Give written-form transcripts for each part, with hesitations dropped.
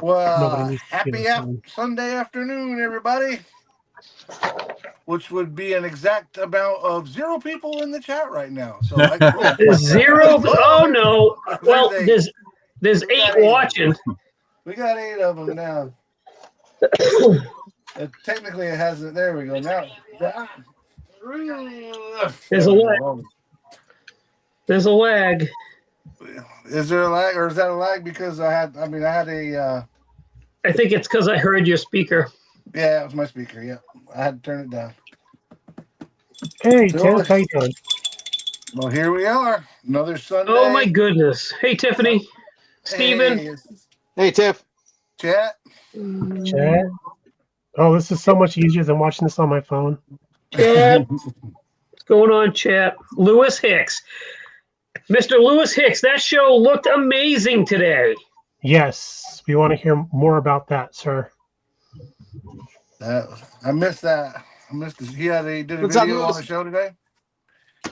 Well, needs to see happy the phone. Sunday afternoon, everybody. Which would be an exact amount of 0 people in the chat right now. So There's 0. Oh no. Well, There's there's We got 8 8. watching. We got 8 of them now. Technically, it hasn't. There we go. Now, There's a lag. There's a lag. Is there a lag, or is that a lag because I had a. I think it's because I heard your speaker. Yeah, it was my speaker. Yeah, I had to turn it down. Hey, Tiff, how you doing? Well, here we are. Another Sunday. Oh my goodness! Hey, Tiffany, Steven. Hey, Tiff. Chat. Chat. Oh, this is so much easier than watching this on my phone. Chat. What's going on, chat? Lewis Hicks. Mr. Lewis Hicks, that show looked amazing today. Yes, we want to hear more about that, sir. I missed that. I missed it. He did a What's up, video on Lewis? the show today.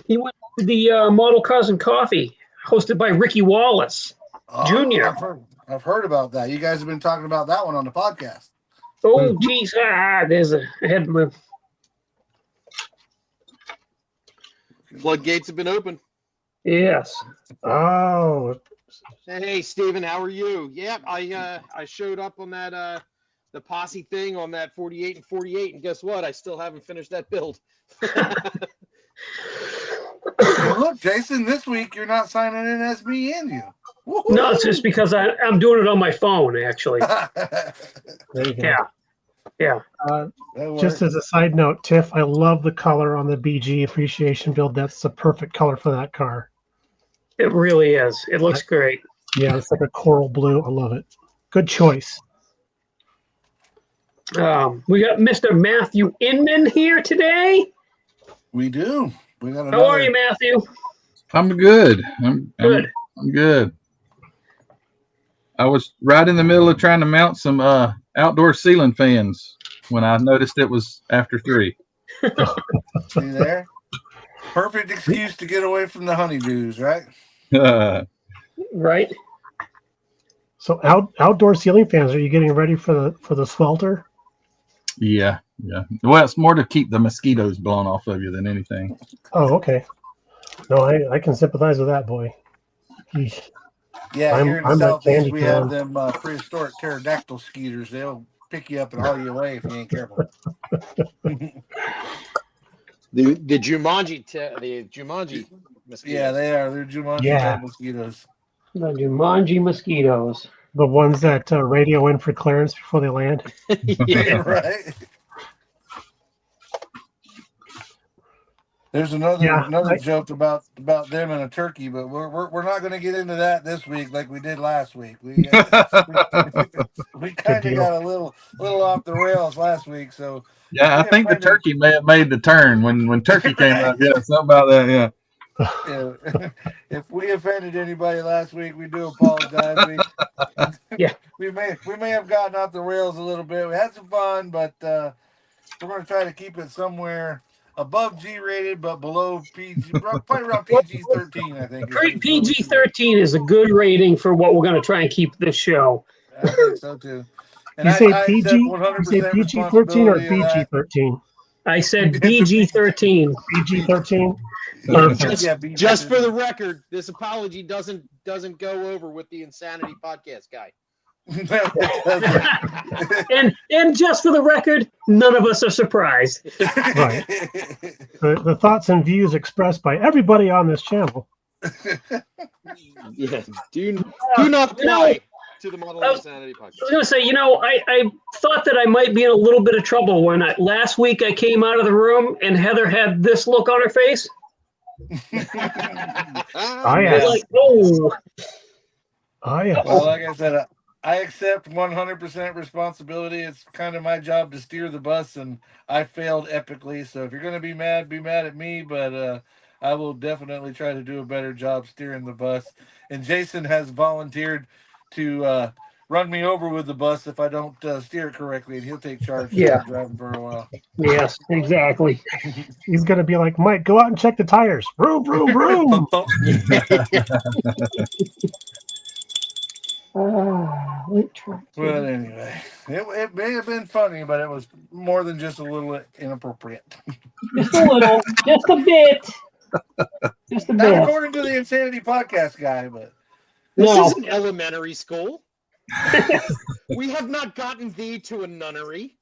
He went to the Model Cars and Coffee, hosted by Ricky Wallace Jr. I've heard about that. You guys have been talking about that one on the podcast. Oh, geez. There's a head move. Floodgates have been open. Yes. Oh, Hey, Steven, how are you? Yeah, I showed up on that the posse thing on that 48 and 48, and guess what? I still haven't finished that build. Hey, look, Jason, this week you're not signing in as me and you. Woo-hoo. No, it's just because I'm doing it on my phone, actually. there you go. Yeah. Just as a side note, Tiff, I love the color on the BG Appreciation build. That's the perfect color for that car. It really is. It looks great. Yeah, it's like a coral blue. I love it. Good choice. We got Mr. Matthew Inman here today. We do. We got How are you, Matthew? I'm good. I'm Good. I'm good. I was right in the middle of trying to mount some outdoor ceiling fans when I noticed it was after 3. See there? Perfect excuse to get away from the honeydews, right? Right. So outdoor ceiling fans, are you getting ready for the swelter? Yeah. Well, it's more to keep the mosquitoes blown off of you than anything. Oh, okay. No, I can sympathize with that, boy. Yeesh. Yeah, here in the I'm that southeast candy we can. have them prehistoric pterodactyl skeeters. They'll pick you up and haul you away if you ain't careful. The Jumanji mosquitoes. Yeah, they are. They're Jumanji type mosquitoes. The Jumanji mosquitoes. The ones that radio in for clearance before they land. Yeah. Right. There's another joke about them and a turkey, but we're not going to get into that this week like we did last week. We kind of got a little off the rails last week, so yeah, I think the turkey may have made the turn when turkey came up. Yeah, something about that. Yeah. Yeah. If we offended anybody last week, we do apologize. We may have gotten off the rails a little bit. We had some fun, but we're going to try to keep it somewhere above G-rated, but below PG, probably around PG-13, I think. PG-13 is a good rating for what we're going to try and keep this show. I think so, too. And you say I PG? You say PG-13 or BG-13? I said PG-13. PG-13? Just for the record, this apology doesn't go over with the Insanity Podcast guy. and just for the record, none of us are surprised. Right. The thoughts and views expressed by everybody on this channel. Yeah. Do not apply to the Model Insanity Podcast. I was going to say, I thought that I might be in a little bit of trouble when last week I came out of the room and Heather had this look on her face. Oh, yeah. Like, oh. Oh, yeah. Well, like I said, I accept 100% responsibility. It's kind of my job to steer the bus, and I failed epically. So if you're going to be mad at me, but I will definitely try to do a better job steering the bus. And Jason has volunteered to run me over with the bus if I don't steer it correctly, and he'll take charge of driving for a while. Yes, exactly. He's going to be like, Mike, go out and check the tires. Vroom, vroom, vroom. But anyway, it may have been funny, but it was more than just a little inappropriate. Just a little, just a bit. Just a Not bit. according to the Insanity Podcast guy, but This No. isn't elementary school. We have not gotten thee to a nunnery.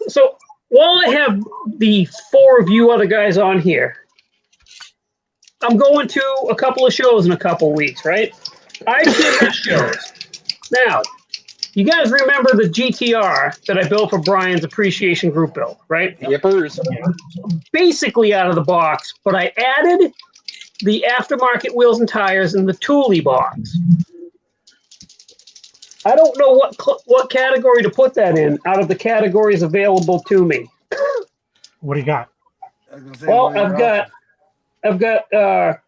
So while I have the four of you other guys on here, I'm going to a couple of shows in a couple of weeks, right? IPMS shows. Now, you guys remember the GTR that I built for Brian's Appreciation Group build, right? Yippers. Basically out of the box, but I added the aftermarket wheels and tires in the Thule box. I don't know what category to put that in out of the categories available to me. What do you got? I was gonna say, Well, what are your I've got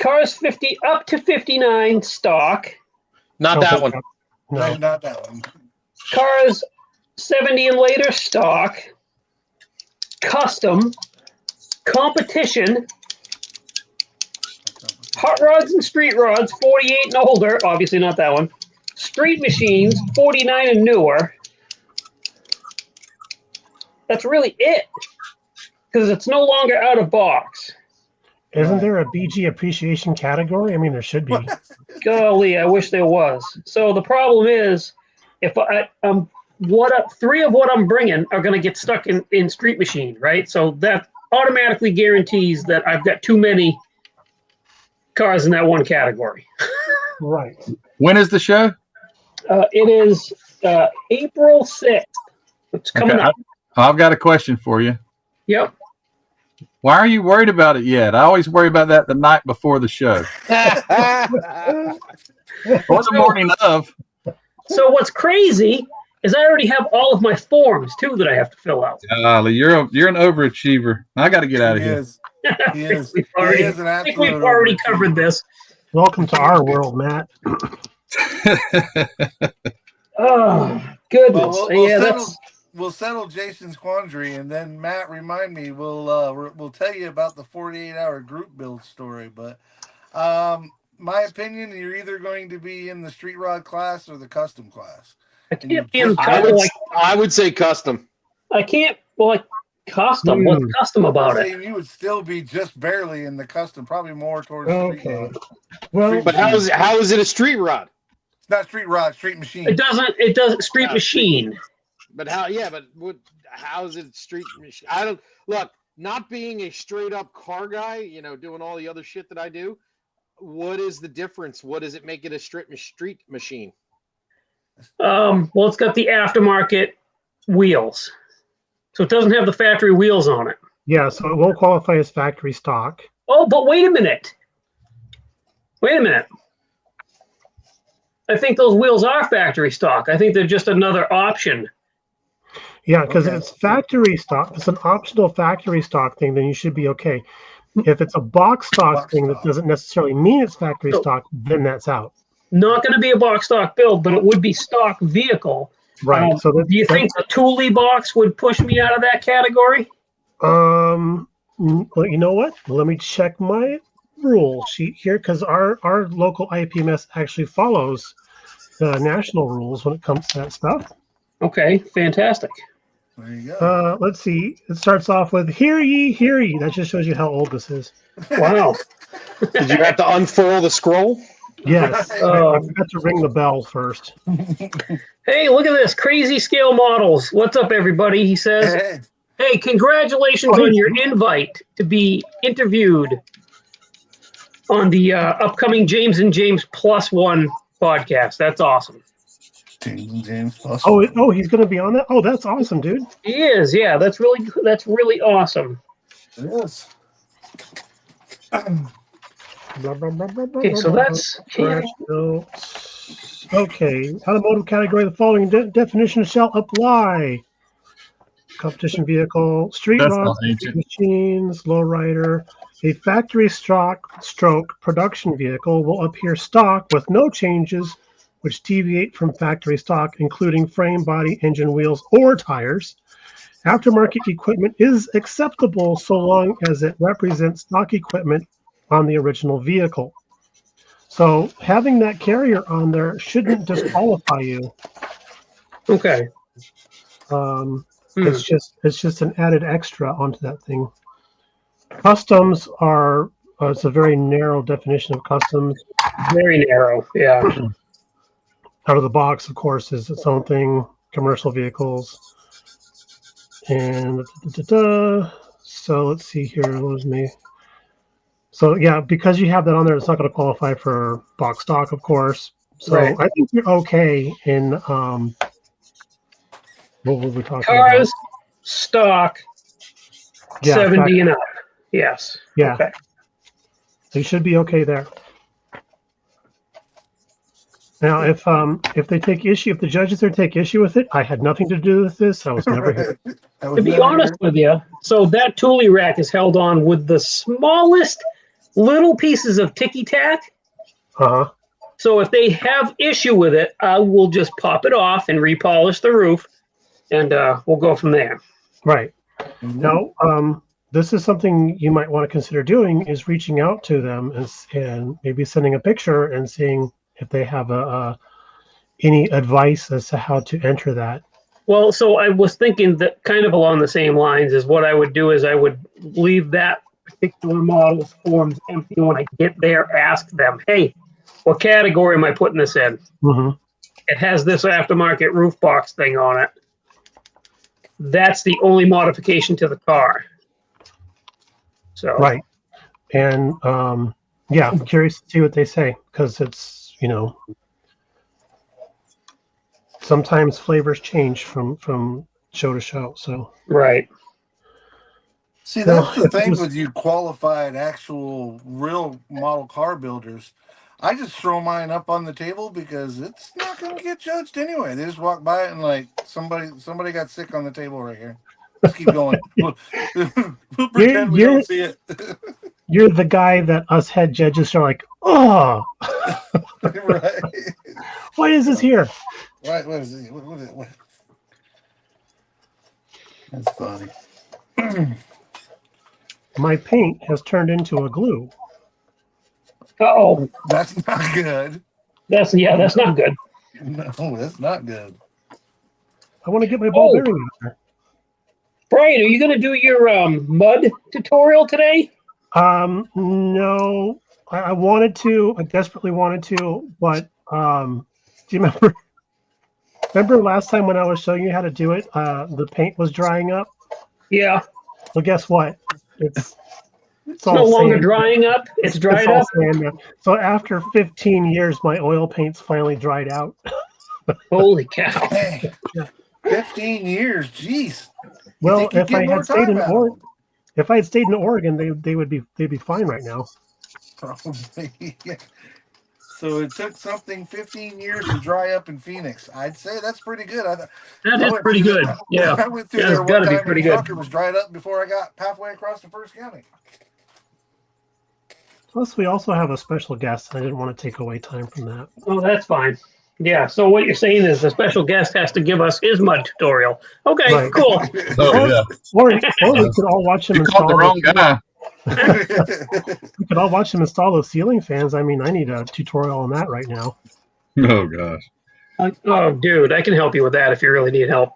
cars 50 up to 59 stock, Not Oh, that one. options? No. Not that one. cars 70 and later stock, custom, competition, hot rods and street rods 48 and older, obviously not that one, street machines 49 and newer. That's really it, because it's no longer out of box. Isn't Right. there a BG appreciation category? I mean, there should be. Golly, I wish there was. So the problem is, if three of what I'm bringing are going to get stuck in Street Machine, right? So that automatically guarantees that I've got too many cars in that one category. Right. When is the show? It is April 6th. It's coming Okay, up. I've got a question for you. Yep. Why are you worried about it yet? I always worry about that the night before the show or the morning of. So what's crazy is I already have all of my forms too that I have to fill out. Golly, you're an overachiever. I got to get out of He here. is. He is. We've He already, is an I think we've absolute already overachiever. covered this. Welcome to our world, Matt. Oh, goodness. Well, Yeah, that's. we'll settle Jason's quandary, and then Matt, remind me. We'll tell you about the 48-hour group build story. But my opinion, you're either going to be in the street rod class or the custom class. I And you can't be in just- I would say custom. I can't. Well, like custom. What's custom about it? saying you would still be just barely in the custom, probably more towards street Okay. rod. Well, But how is it a street rod? It's not street rod, street machine. It doesn't. Street Machine. But how is it street machine? I don't look, not being a straight up car guy, doing all the other shit that I do. What is the difference? What does it make it a street machine? Well, it's got the aftermarket wheels, so it doesn't have the factory wheels on it. yeah, so it won't qualify as factory stock. Oh, but wait a minute. I think those wheels are factory stock. I think they're just another option. Yeah, because Okay. if it's factory stock, if it's an optional factory stock thing, then you should be okay. If it's a box stock Box thing stock. that doesn't necessarily mean it's factory So- stock, then that's out. Not going to be a box stock build, but it would be stock vehicle. Right. So Do you think the Thule box would push me out of that category? well, you know what? Let me check my rule sheet here because our local IPMS actually follows the national rules when it comes to that stuff. Okay, fantastic. There you go. Let's see. It starts off with "Hear ye, hear ye." That just shows you how old this is. Wow. Did you have to unfurl the scroll? Yes, Oh. I forgot to ring the bell first. Hey, look at this. Crazy Scale Models. What's up, everybody? He says, Hey, hey, congratulations on your invite to be interviewed on the upcoming James and James Plus One podcast. That's awesome. James Plus. Oh, he's going to be on that. Oh, that's awesome, dude. He is. Yeah, that's really awesome. Yes. Blah, blah, blah, blah, blah, Okay, so blah, that's blah, blah. Okay. Automotive category. The following definition shall apply: competition vehicle, street That's rods, not ancient. machines, lowrider. A factory stroke production vehicle will appear stock with no changes which deviate from factory stock, including frame, body, engine, wheels, or tires. Aftermarket equipment is acceptable so long as it represents stock equipment on the original vehicle. So having that carrier on there shouldn't disqualify you. Okay. It's just an added extra onto that thing. Customs are it's a very narrow definition of customs. Very narrow. Yeah. Out of the box, of course, is its own thing. Commercial vehicles, and so let's see here. What was me? So yeah, because you have that on there, it's not going to qualify for box stock, of course. So Right. I think you're okay in what were we talking Cars, about? stock, Yeah, 70 and up. Yes. Yeah. Okay. So you should be okay there. Now, if they take issue, if the judges there take issue with it, I had nothing to do with this. I was never here. I was To be never honest with you, so that Thule rack is held on with the smallest little pieces of ticky tack. Uh huh. So if they have issue with it, I will just pop it off and repolish the roof, and we'll go from there. Right. Mhm. Now, this is something you might want to consider doing: is reaching out to them and maybe sending a picture and seeing if they have any advice as to how to enter that. Well, so I was thinking that kind of along the same lines is what I would do is I would leave that particular model's forms empty when I get there, ask them, hey, what category am I putting this in? Mm-hmm. It has this aftermarket roof box thing on it. That's the only modification to the car. So Right. And yeah, I'm curious to see what they say because it's, sometimes flavors change from show to show. So right. See, that's No, the it thing was- with you qualified, actual, real model car builders. I just throw mine up on the table because it's not going to get judged anyway. They just walk by it and like somebody got sick on the table right here. Let's keep going. We'll pretend we you're- don't see it. you're the guy that us head judges are like, oh, Right. why is this here? Right. What is it? What? That's funny. My paint has turned into a glue. Oh, That's not good. that's not good. No, that's not good. I want to get my ball Oh. bearing out there. Brian, are you going to do your mud tutorial today? No, I wanted to. I desperately wanted to, but do you remember? Remember last time when I was showing you how to do it? The paint was drying up. Yeah. Well, guess what? It's It's no all longer sand. drying up. It's dried It's all up. sand now. So after 15 years, my oil paint's finally dried out. Holy cow. Hey, 15 years. Jeez. You Well, think you'd if I get more had stayed time in out of Oregon, them? if I had stayed in Oregon, they'd be fine right now. Probably. Yeah. So it took something 15 years to dry up in Phoenix. I'd say that's pretty good. That I is went pretty through good. that- Yeah. I went through Yeah, there it's one gotta be time pretty and the good. trucker was dried up before I got halfway across the first county. Plus, we also have a special guest, and I didn't want to take away time from that. Oh, that's fine. Yeah. So what you're saying is the special guest has to give us his mud tutorial. Okay, Right. cool. Oh yeah, Or we could all watch him you called install. the wrong guy. We could all watch him install those ceiling fans. I mean, I need a tutorial on that right now. Oh gosh. Oh, dude, I can help you with that if you really need help.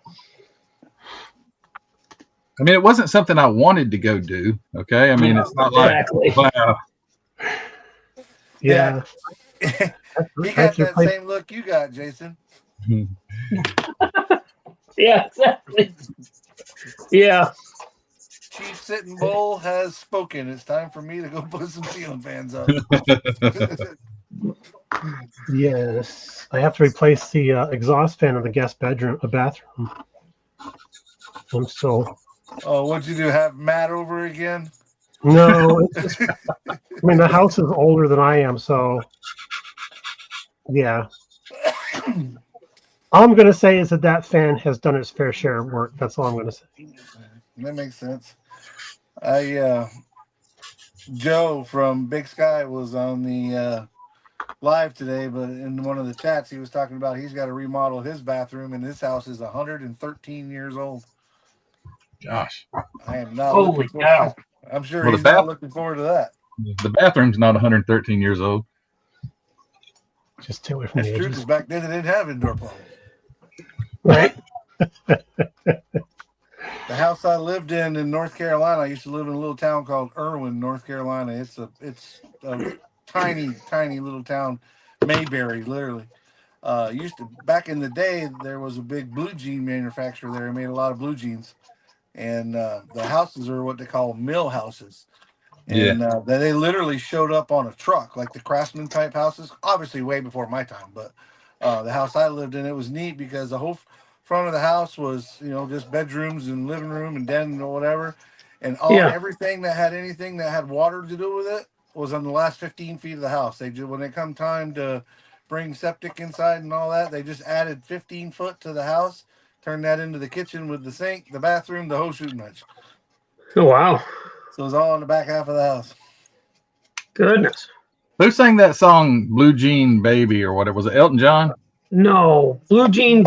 I mean, it wasn't something I wanted to go do. Okay, I mean, it's not like Exactly. wow. Yeah. He I got have to that replace- same look you got, Jason. Yeah, exactly. Yeah. Chief Sitting Bull has spoken. It's time for me to go put some ceiling fans up. Yes, I have to replace the exhaust fan in the guest bathroom. I'm still Oh, what'd you do? Have Matt over again? no. It's just, I mean, the house is older than I am, so yeah. All I'm gonna say is that fan has done its fair share of work. That's all I'm gonna say. That makes sense. Joe from Big Sky was on the live today, but in one of the chats he was talking about he's got to remodel his bathroom, and his house is 113 years old. Gosh. I am not Holy looking forward. cow. I'm sure Well, the he's not bath- looking forward to that. The bathroom's not 113 years old. Just stay away from That's the true, edges. because back then they didn't have indoor plumbing. Right. The house I lived in North Carolina, I used to live in a little town called Irwin, North Carolina. It's a tiny little town, Mayberry, literally. Used to back in the day, there was a big blue jean manufacturer there. It made a lot of blue jeans, and the houses are what they call mill houses. And they literally showed up on a truck, like the Craftsman type houses. Obviously, way before my time, but the house I lived in, it was neat because the whole front of the house was, just bedrooms and living room and den or whatever, and everything that had anything that had water to do with it was on the last 15 feet of the house. They just, when it come time to bring septic inside and all that, they just added 15 foot to the house, turned that into the kitchen with the sink, the bathroom, the whole shooting match. Oh, wow. So it was all in the back half of the house. Goodness. Who sang that song, Blue Jean Baby, or what? Was it Elton John? No. Blue Jean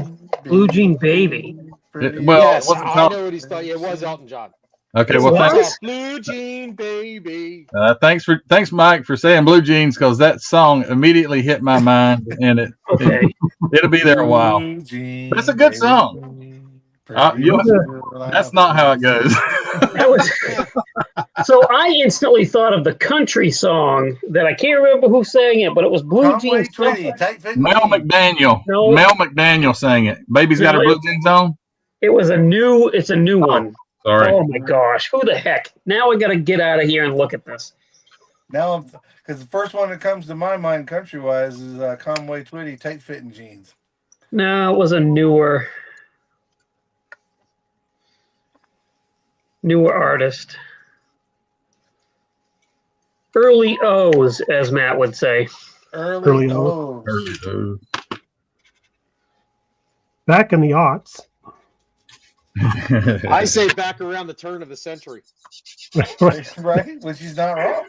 Baby. Pretty Well, Yes, it wasn't I called- know what he's talking. It was Elton John. Okay, well, What? thanks, Blue Jean Baby. thanks, Mike, for saying Blue Jeans, because that song immediately hit my mind, and Okay. it'll be there a while. Blue jean, That's a good baby. song. Pretty That's not how it goes. That was so I instantly thought of the country song that I can't remember who sang it, but it was Blue Conway Jeans. Twitty, tight fit Mel jeans. McDaniel. No. Mel McDaniel sang it. Baby's got No, her blue jeans on. It's a new one. Sorry. Oh my gosh. Who the heck? Now I gotta get out of here and look at this. Now, because the first one that comes to my mind, country wise, is Conway Twitty, tight fitting jeans. No, it was a newer artist. Early O's, as Matt would say. Early Early O's. Back in the aughts. I say back around the turn of the century. Right? Which is not wrong.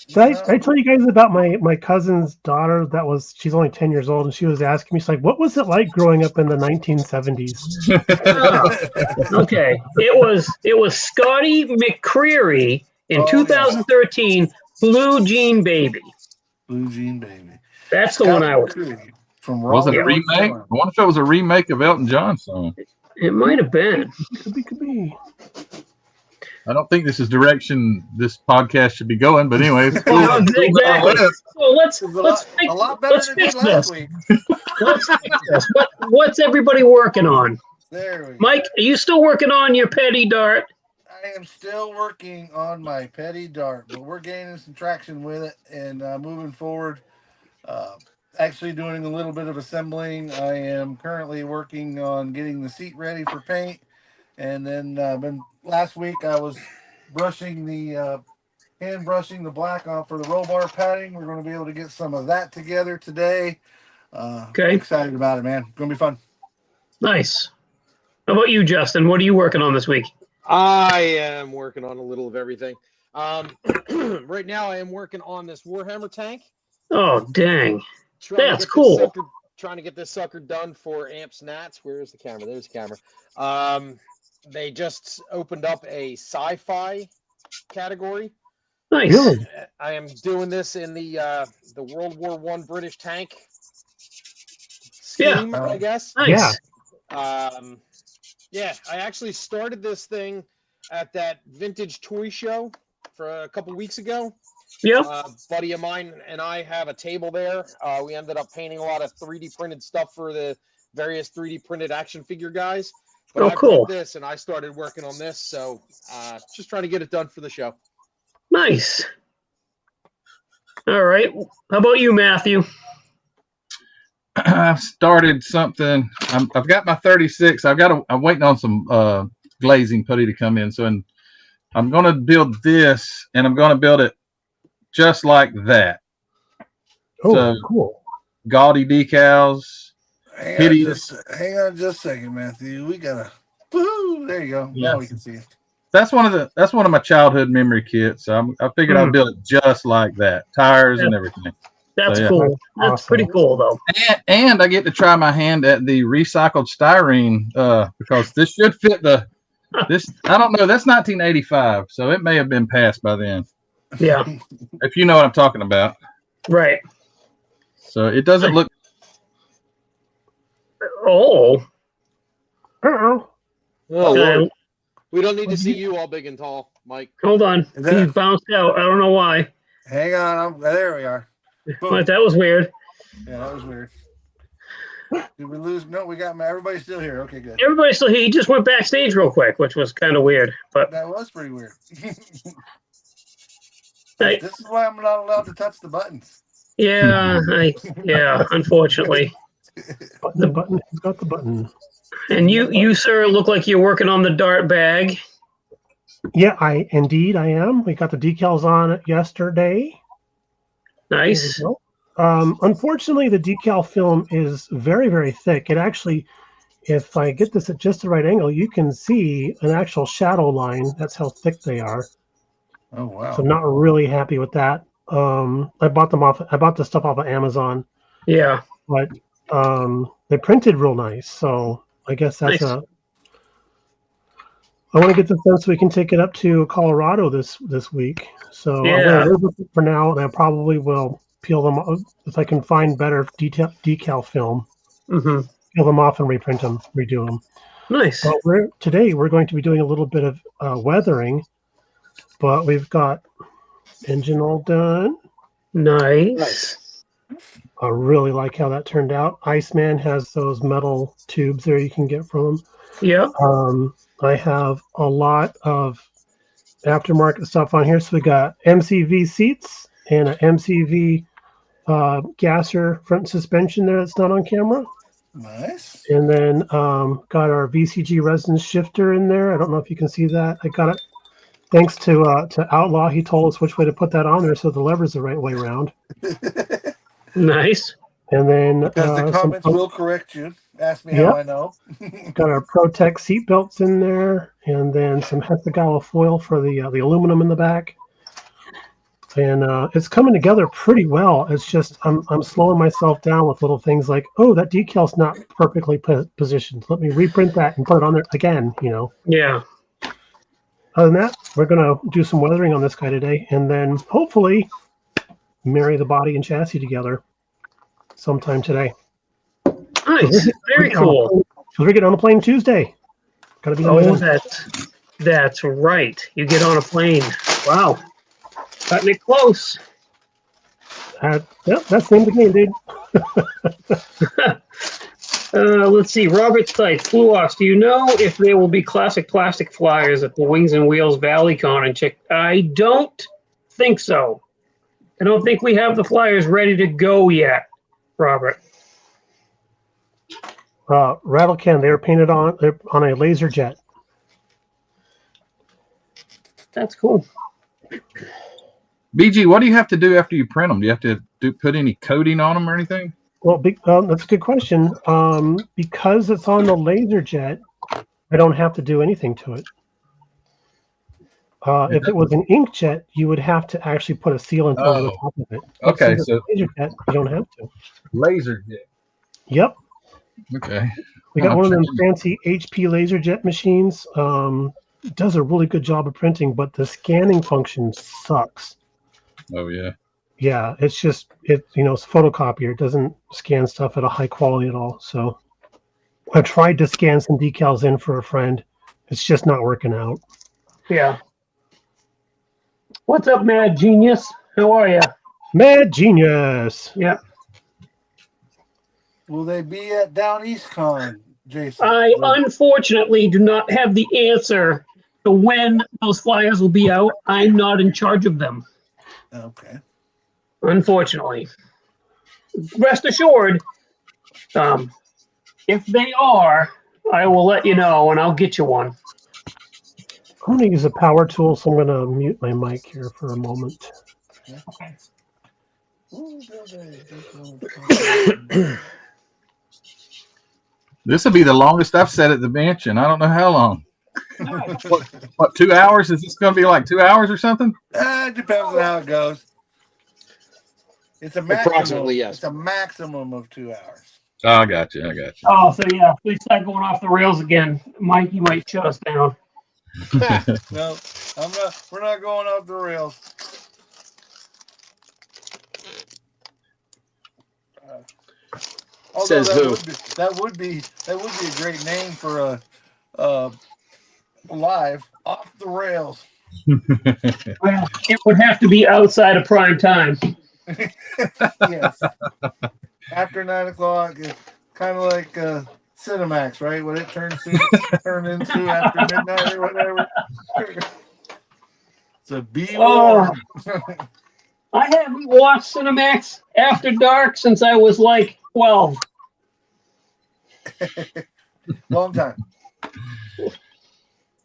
Did I tell you guys about my cousin's daughter? She's only 10 years old, and she was asking me, she's like, what was it like growing up in the 1970s? Okay. It was Scotty McCreery in Oh, 2013, Blue Jean Baby. Blue Jean Baby. That's the one I was. From Was it a Raleigh, remake? I wonder if it was a remake of Elton John's song. It might have been. Could be. I don't think this is direction this podcast should be going, but anyways. Well, exactly. So let's It was fix, a lot better let's than fix it did last this. week. Let's fix this. What's everybody working on? There we go. Mike, are you still working on your petty dart? I am still working on my petty dart, but we're gaining some traction with it and moving forward. Actually doing a little bit of assembling. I am currently working on getting the seat ready for paint. And then last week I was hand brushing the black off for the roll bar padding. We're going to be able to get some of that together today. Okay. Excited about it, man. Going to be fun. Nice. How about you, Justin? What are you working on this week? I am working on a little of everything. Right now, I am working on this Warhammer tank. Oh, dang. Trying to That's get this cool. trying to get this sucker done for Amps Nats. Where's the camera? There's the camera. They just opened up a sci-fi category. Nice. Really? I am doing this in the World War I British tank scheme, I guess. Nice. Yeah. Yeah, I actually started this thing at that vintage toy show for a couple weeks ago. Yep. Buddy of mine and I have a table there. We ended up painting a lot of 3D printed stuff for the various 3D printed action figure guys. But Oh, I cool. brought this and I started working on this. So just trying to get it done for the show. Nice. All right. How about you, Matthew? I've started something. I've got my 36. I'm waiting on some glazing putty to come in. I'm going to build this, and I'm going to build it just like that. Oh, So- cool. Gaudy decals. Hang Hideous. on just a second, Matthew. We gotta. Woo! There you go. Yeah. Now we can see it. That's one of my childhood memory kits. So I figured I'd build it just like that, tires and everything. That's So, yeah. cool. That's Awesome. pretty cool, though. And I get to try my hand at the recycled styrene because this should fit this. I don't know. That's 1985, so it may have been passed by then. Yeah. if you know what I'm talking about. Right. So it doesn't look. Oh. Uh-oh. Oh, Can I- Lord. We don't need to see you all big and tall, Mike. hold on. Is that- He bounced out. I don't know why. Hang on. There we are. Boom. But that was weird. Yeah, that was weird. Did we lose? No, we got everybody's still here. Okay, good. Everybody still he just went backstage real quick, which was kind of weird. But That was pretty weird. Hey. This is why I'm not allowed to touch the buttons. yeah, unfortunately. The button. Who's got the button? And you sir look like you're working on the dart bag. Yeah, I am. We got the decals on it yesterday. Nice. There we go. Unfortunately, the decal film is very, very thick. It actually, if I get this at just the right angle, you can see an actual shadow line. That's how thick they are. Oh wow. So I'm not really happy with that. I bought the stuff off of Amazon, Yeah. but they printed real nice. So I guess that's Nice. I want to get the fence so we can take it up to Colorado this week. So I'm Yeah. going to live with it for now, and I probably will peel them off if I can find better decal film. Mm-hmm. Peel them off and reprint them, redo them. Nice. But today we're going to be doing a little bit of weathering, but we've got engine all done. Nice. I really like how that turned out. Iceman has those metal tubes there you can get from them. Yeah. I have a lot of aftermarket stuff on here. So we got MCV seats and an MCV gasser front suspension there that's not on camera. Nice. And then got our VCG resin shifter in there. I don't know if you can see that. I got it thanks to Outlaw. He told us which way to put that on there so the lever's the right way around. Nice. And then Because the comments will correct you. Ask me how I know. got our ProTech seat belts in there, and then some Hexagala foil for the aluminum in the back. And it's coming together pretty well. It's just I'm slowing myself down with little things like, oh, that decal's not perfectly positioned. Let me reprint that and put it on there again. Yeah. Other than that, we're gonna do some weathering on this guy today, and then hopefully marry the body and chassis together sometime today. Nice. Very cool. Because we get on a plane Tuesday. Gotta be. Oh, that's right. You get on a plane. Wow. Cutting it close. Yep, that's the name of the game, dude. Let's see. Robert Stites, Blue Ox, do you know if there will be classic plastic flyers at the Wings and Wheels ValleyCon in Chick? I don't think so. I don't think we have the flyers ready to go yet, Robert. Rattle can. They're painted on a laser jet. That's cool. BG, what do you have to do after you print them? Do you have to put any coating on them or anything? Well, that's a good question. Because it's on the laser jet, I don't have to do anything to it. If it was an inkjet, you would have to actually put a sealant over the top of it. Okay, Since it's so laser jet, you don't have to. laser jet. Yep. Okay. We got one of them fancy HP laser jet machines. It does a really good job of printing, but the scanning function sucks. Oh yeah. Yeah, it's just it's a photocopier. It doesn't scan stuff at a high quality at all. So I tried to scan some decals in for a friend. It's just not working out. Yeah. What's up, Mad Genius? How are you? Mad Genius. Yeah. Will they be at Down East Con, Jason? I unfortunately do not have the answer to when those flyers will be out. I'm not in charge of them. Okay. Unfortunately. Rest assured, if they are, I will let you know and I'll get you one. I'm going to use a power tool, so I'm going to mute my mic here for a moment. Okay. This will be the longest I've sat at the bench in I don't know how long. What 2 hours? Is this going to be like 2 hours or something? It depends on how it goes. It's a maximum. Approximately, yes. It's a maximum of 2 hours. Oh, I got you. Oh, so yeah, if we start going off the rails again, Mike, you might shut us down. No, I'm not. We're not going off the rails. Although Says who? that would be a great name for a live off the rails. Well, it would have to be outside of prime time. Yes. After 9 o'clock, kind of like Cinemax, right? What it turns into after midnight or whatever. So be warned. I haven't watched Cinemax After Dark since I was like 12. Long time.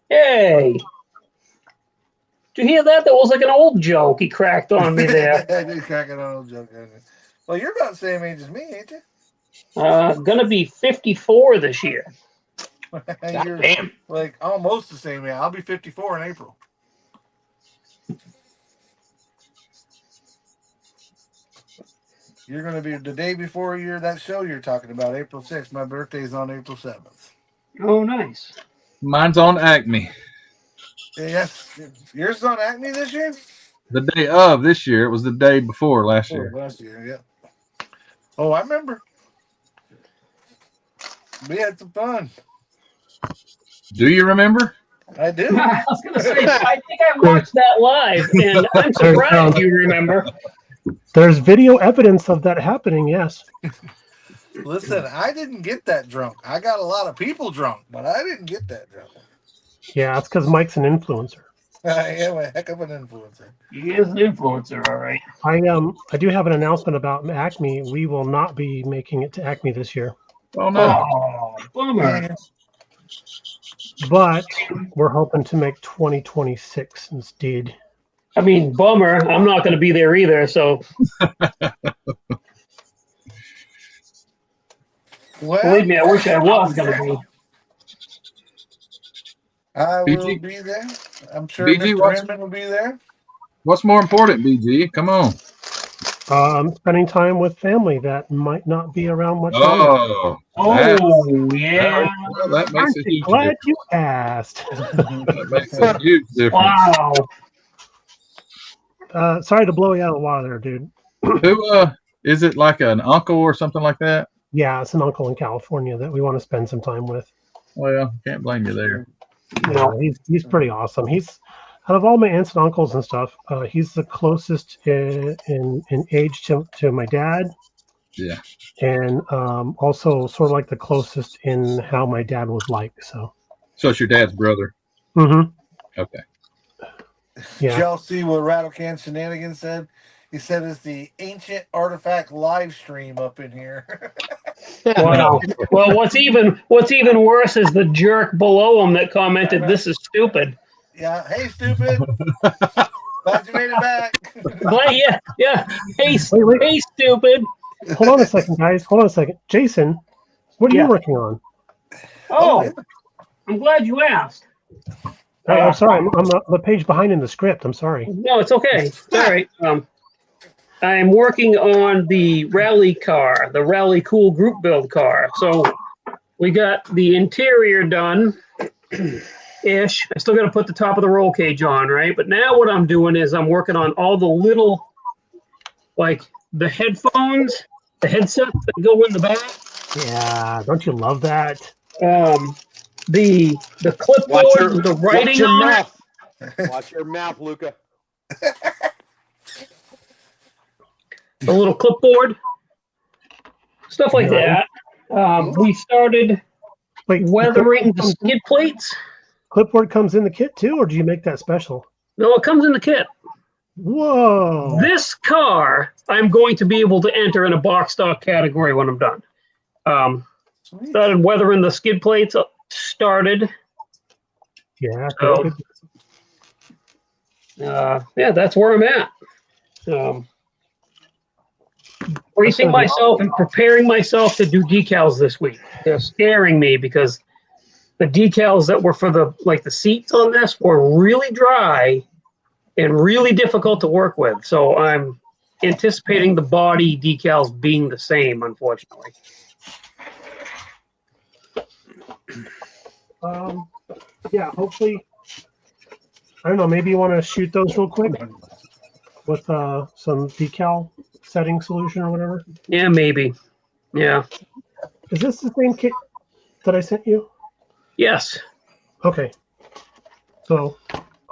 Hey. Did you hear that? That was like an old joke he cracked on me there. I did crack an old joke. Well, you're about the same age as me, ain't you? Gonna be 54 this year. You're Damn. like almost the same age. I'll be 54 in April. You're going to be the day before that show you're talking about, April 6th. My birthday's on April 7th. Oh, nice. Mine's on Acme. Yes. Yours is on Acme this year? The day of this year. It was the day before last year. Last year, yeah. Oh, I remember. We had some fun. Do you remember? I do. I was gonna say, I think I watched that live, and I'm surprised you remember. There's video evidence of that happening, yes. Listen, I didn't get that drunk. I got a lot of people drunk, but I didn't get that drunk. Yeah, it's because Mike's an influencer. I am a heck of an influencer. He is an influencer, all right. I do have an announcement about Acme. We will not be making it to Acme this year, Oh no. Oh, bummer. but we're hoping to make 2026 instead. I mean, bummer. I'm not going to be there either, so Well, believe me, I wish I was going to be. I will BG? be there. I'm sure BG, Mr. what's- Redmond will be there. What's more important, BG? Come on. Spending time with family that might not be around much longer. Oh. Oh, yeah. Well, that makes Aren't a you huge glad difference. you asked? That makes a huge difference. Wow. Sorry to blow you out of the water there, dude. Who is it, like an uncle or something like that? Yeah, it's an uncle in California that we want to spend some time with. Well, can't blame you there. No, he's pretty awesome. He's out of all my aunts and uncles and stuff, he's the closest in age to my dad, Yeah. and also sort of like the closest in how my dad was like. So, So it's your dad's brother. mm-hmm. Okay. Yeah. Did y'all see what Rattlecan Shenanigans said? He said it's the ancient artifact live stream up in here. Wow. Well, what's even worse is the jerk below him that commented, "This is stupid." Yeah. Hey, stupid. Glad you made it back. But yeah. Hey, Wait. hey, stupid. Hold on a second, guys. Hold on a second. Jason, what are Yeah. you working on? Oh, I'm glad you asked. I'm sorry. I'm the page behind in the script. I'm sorry. No, it's okay. It's all right. I'm working on the rally car, the Rally Cool group build car. So we got the interior done ish. I still got to put the top of the roll cage on, right? But now what I'm doing is I'm working on all the little, like the headphones, the headsets that go in the back. Yeah. Don't you love that? The clipboard, with the writing watch your on it. mouth. Watch your mouth, Luca. The little clipboard, stuff like that. We started Wait, weathering the skid plates. clipboard comes in the kit too, or do you make that special? No, it comes in the kit. Whoa. This car, I'm going to be able to enter in a box stock category when I'm done. Sweet. Started weathering the skid plates. Started. Yeah. So, yeah, that's where I'm at. Bracing myself and preparing myself to do decals this week. They're scaring me because the decals that were for the seats on this were really dry and really difficult to work with. So I'm anticipating the body decals being the same, unfortunately. Yeah, hopefully. I don't know. Maybe you want to shoot those real quick with some decal setting solution or whatever. Yeah, maybe. Yeah. Is this the same kit that I sent you? Yes. Okay. So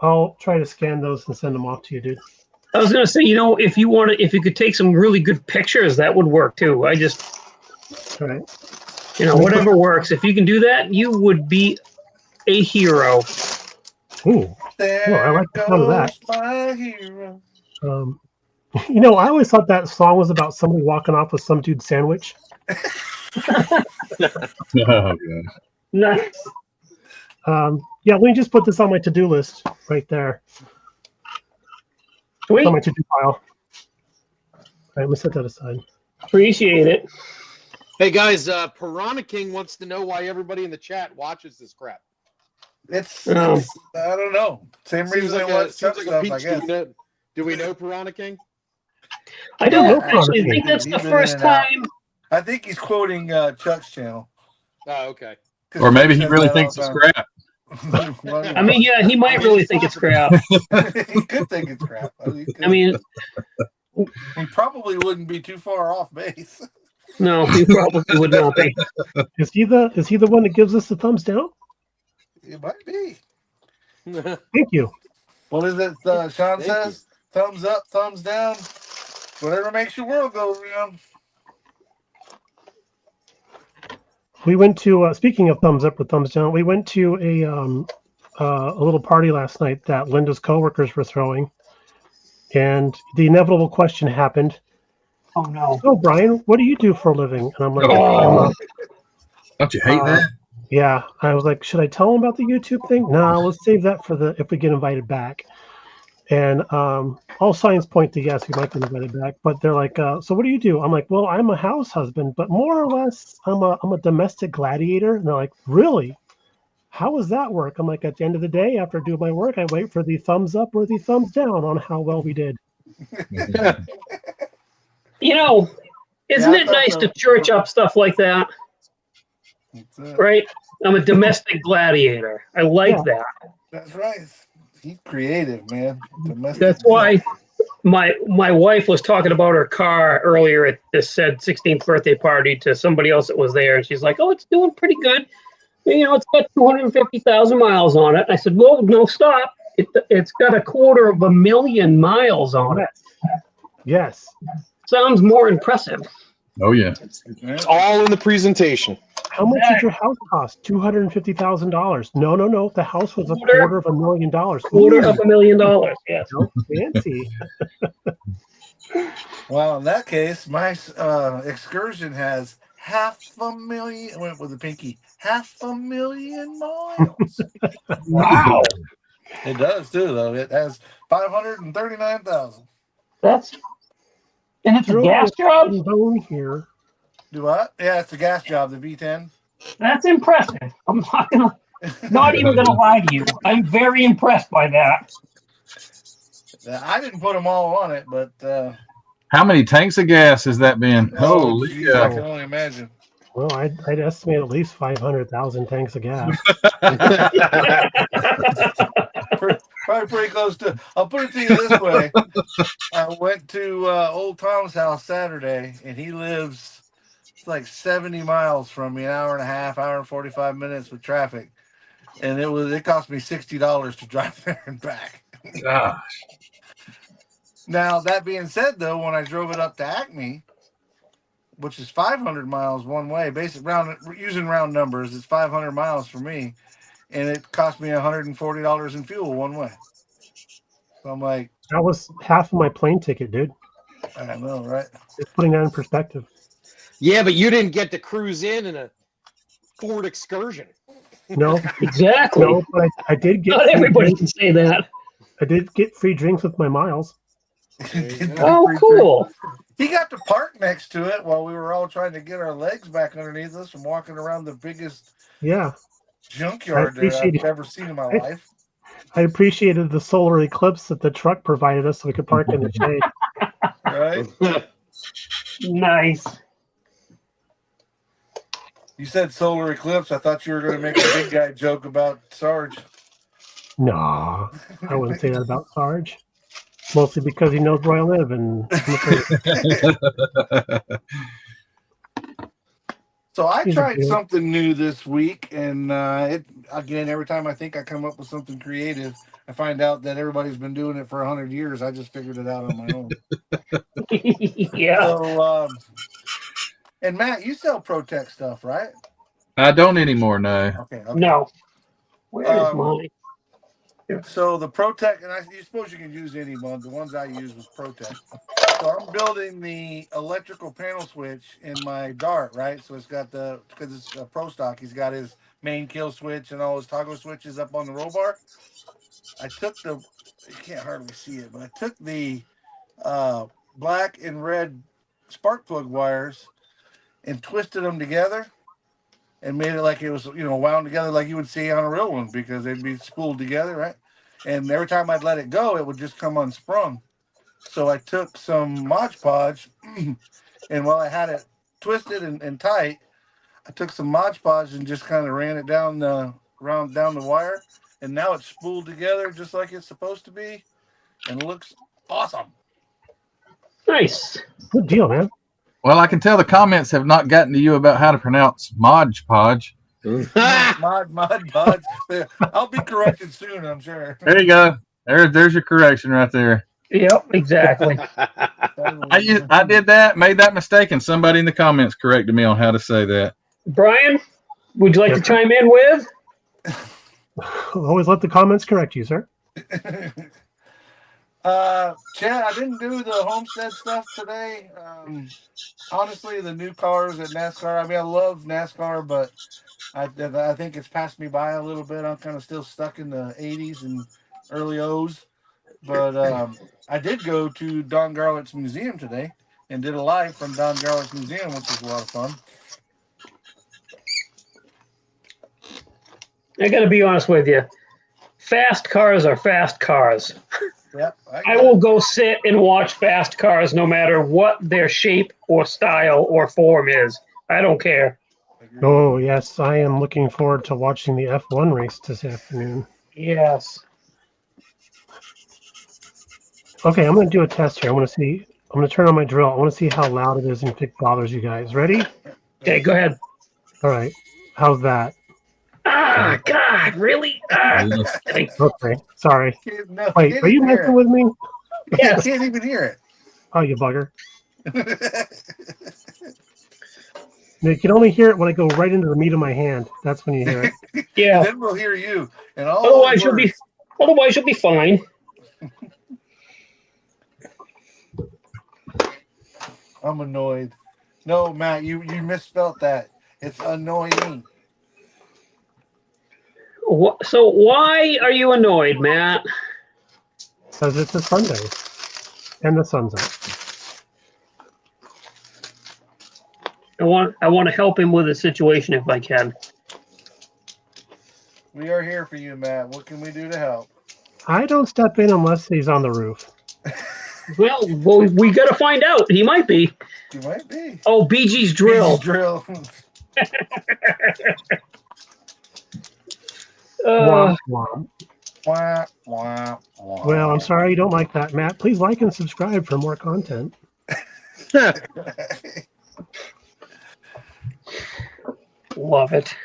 I'll try to scan those and send them off to you, dude. I was gonna say, if you could take some really good pictures, that would work too. I just, All right. whatever works. If you can do that, you would be a hero. Ooh. There I like the sound of that. goes my hero. I always thought that song was about somebody walking off with some dude's sandwich. Oh, God. Nice. Yeah, let me just put this on my to-do list right there. Sweet. On my to-do pile. All right, let me set that aside. Appreciate it. Hey guys, Piranha King wants to know why everybody in the chat watches this crap. It's Oh. I don't know. Same Seems reason like I watch a Chuck stuff, I peach. guess. Do we know Piranha King? I don't Yeah, actually actually, think that's he's the been in first and out. time. I think he's quoting Chuck's channel. Oh, okay. 'Cause Or maybe Chuck he says really that thinks all it's the crap. time. I mean, yeah, he might really think it's crap. He could think it's crap. He could. I mean, he probably wouldn't be too far off base. no, he probably would not be. Is he the one that gives us the thumbs down? It might be. Thank you. What is it? Sean Thank says, thumbs up, thumbs down, whatever makes your world go round. We went to speaking of thumbs up or thumbs down, we went to a little party last night that Linda's coworkers were throwing, and the inevitable question happened. Oh no. So Brian, what do you do for a living? And I'm like, Oh. Don't you hate that? yeah. I was like, should I tell them about the YouTube thing? No, let's save that for if we get invited back. And all signs point to yes, we might get invited back. But they're like, so what do you do? I'm like, well, I'm a house husband, but more or less, I'm a domestic gladiator. And they're like, really? How does that work? I'm like, at the end of the day, after I do my work, I wait for the thumbs up or the thumbs down on how well we did. Isn't it nice to church up stuff like that? Right? I'm a domestic gladiator. I like that. That's right. He's creative, man. Domestic That's why my wife was talking about her car earlier at this said 16th birthday party to somebody else that was there, and she's like, "Oh, it's doing pretty good. It's got 250,000 miles on it." I said, "Well, no, stop. It's got 250,000 miles on it." Yes. Sounds more impressive. Oh, yeah. It's all in the presentation. How much did your house cost? $250,000. No. The house was $250,000. $250,000. Yes. So fancy. Well, in that case, my excursion has 500,000. I went with the pinky. 500,000 miles. Wow. It does too, though. It has 539,000. And it's a gas job? Bone here. Do what? Yeah, it's a gas job, the V10. That's impressive. I'm not even gonna lie to you. I'm very impressed by that. I didn't put them all on it, but How many tanks of gas has that been? Holy geez, I cow. can only imagine. Well, I'd estimate at least 500,000 tanks of gas. Probably pretty close to. I'll put it to you this way: I went to Old Tom's house Saturday, and he lives like 70 miles from me, an hour and a half, hour and 45 minutes with traffic, and it cost me $60 to drive there and back. Gosh. Now that being said, though, when I drove it up to Acme, which is 500 miles one way, using round numbers, it's 500 miles for me. And it cost me $140 in fuel one way. So I'm like, that was half of my plane ticket, dude. I don't know, right? Just putting that in perspective. Yeah, but you didn't get to cruise in a Ford Excursion. No, Exactly. no, but I did get. Not free everybody drinks. can say that. I did get free drinks with my miles. Oh, cool. He got to park next to it while we were all trying to get our legs back underneath us from walking around the biggest Yeah, junkyard that I've ever seen in my life. I appreciated the solar eclipse that the truck provided us so we could park in the shade. Right? Nice. You said solar eclipse. I thought you were going to make a big guy joke about Sarge. No, I wouldn't say that about Sarge. Mostly because he knows where I live. And So So I He's a tried dude. something new this week, and it again. Every time I think I come up with something creative, I find out that everybody's been doing it for 100 years. I just figured it out on my own. Yeah. So, and Matt, you sell ProTech stuff, right? I don't anymore. No. Okay. No. Where is Um, mine? So the ProTech, and you suppose you can use any one. The ones I used was ProTech. So I'm building the electrical panel switch in my Dart, right? So it's got because it's a Pro Stock, he's got his main kill switch and all his toggle switches up on the roll bar. I took you can't hardly see it, but I took the black and red spark plug wires and twisted them together and made it like it was, wound together like you would see on a real one because they'd be spooled together, right? And every time I'd let it go, it would just come unsprung. So I took some Mod Podge, and while I had it twisted and tight, I took some Mod Podge and just kind of ran it down the wire, and now it's spooled together just like it's supposed to be, and looks awesome. Nice. Good deal, man. Well, I can tell the comments have not gotten to you about how to pronounce Mod Podge. Mod Podge. I'll be corrected soon, I'm sure. There you go. There's your correction right there. Yep, exactly. I did that, made that mistake, and somebody in the comments corrected me on how to say that. Brian, would you like to chime in with? Always let the comments correct you, sir. Chad, I didn't do the Homestead stuff today. Honestly, the new cars at NASCAR. I mean, I love NASCAR, but I think it's passed me by a little bit. I'm kind of still stuck in the 80s and early O's. But I did go to Don Garlett's museum today and did a live from Don Garlett's museum, which was a lot of fun. I got to be honest with you. Fast cars are fast cars. Yep, I will go sit and watch fast cars no matter what their shape or style or form is. I don't care. Oh, yes. I am looking forward to watching the F1 race this afternoon. Yes. Okay, I'm going to do a test here. I'm going to turn on my drill. I want to see how loud it is and if it bothers you guys. Ready? Okay, go ahead. All right. How's that? Ah, God, really? Ah. Okay, sorry. No, Wait, are you messing with me? Yes. You can't even hear Oh, you bugger. it. You can only hear it when I go right into the meat of my hand. That's when you hear it. Yeah. Then we'll hear you. And all Otherwise, those you'll be fine. I'm annoyed. No, Matt, you misspelled that. It's annoying. So why are you annoyed, Matt? Because it's a Sunday. And the sun's out. I want to help him with the situation if I can. We are here for you, Matt. What can we do to help? I don't step in unless he's on the roof. Well, we got to find out. He might be. You might be. Oh, BG's drill. Drill. Womp, womp. Wah, wah, wah. Well, I'm sorry you don't like that, Matt. Please like and subscribe for more content. Love it.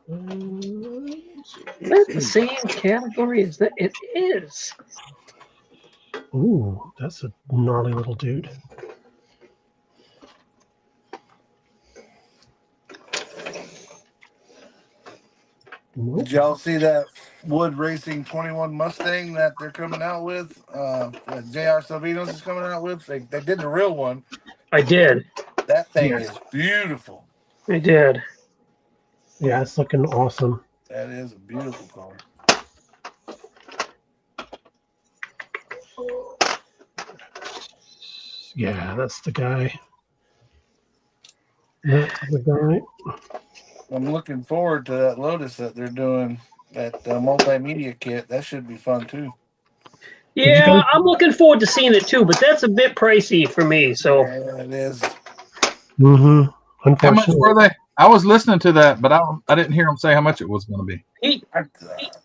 Is that the same category as that? It is. Ooh, that's a gnarly little dude. Nope. Did y'all see that Wood Racing 21 Mustang that they're coming out with? That J.R. Salvinos is coming out with. They did the real one. I did. That thing Yes. is beautiful. I did. Yeah, it's looking awesome. That is a beautiful car. Yeah, that's the guy. That's the guy. I'm looking forward to that Lotus that they're doing, that multimedia kit. That should be fun too. Yeah, I'm looking forward to seeing it too, but that's a bit pricey for me. So Yeah, it is. Mm-hmm. How much Unfortunately. were they? I was listening to that, but I didn't hear them say how much it was going to be. he I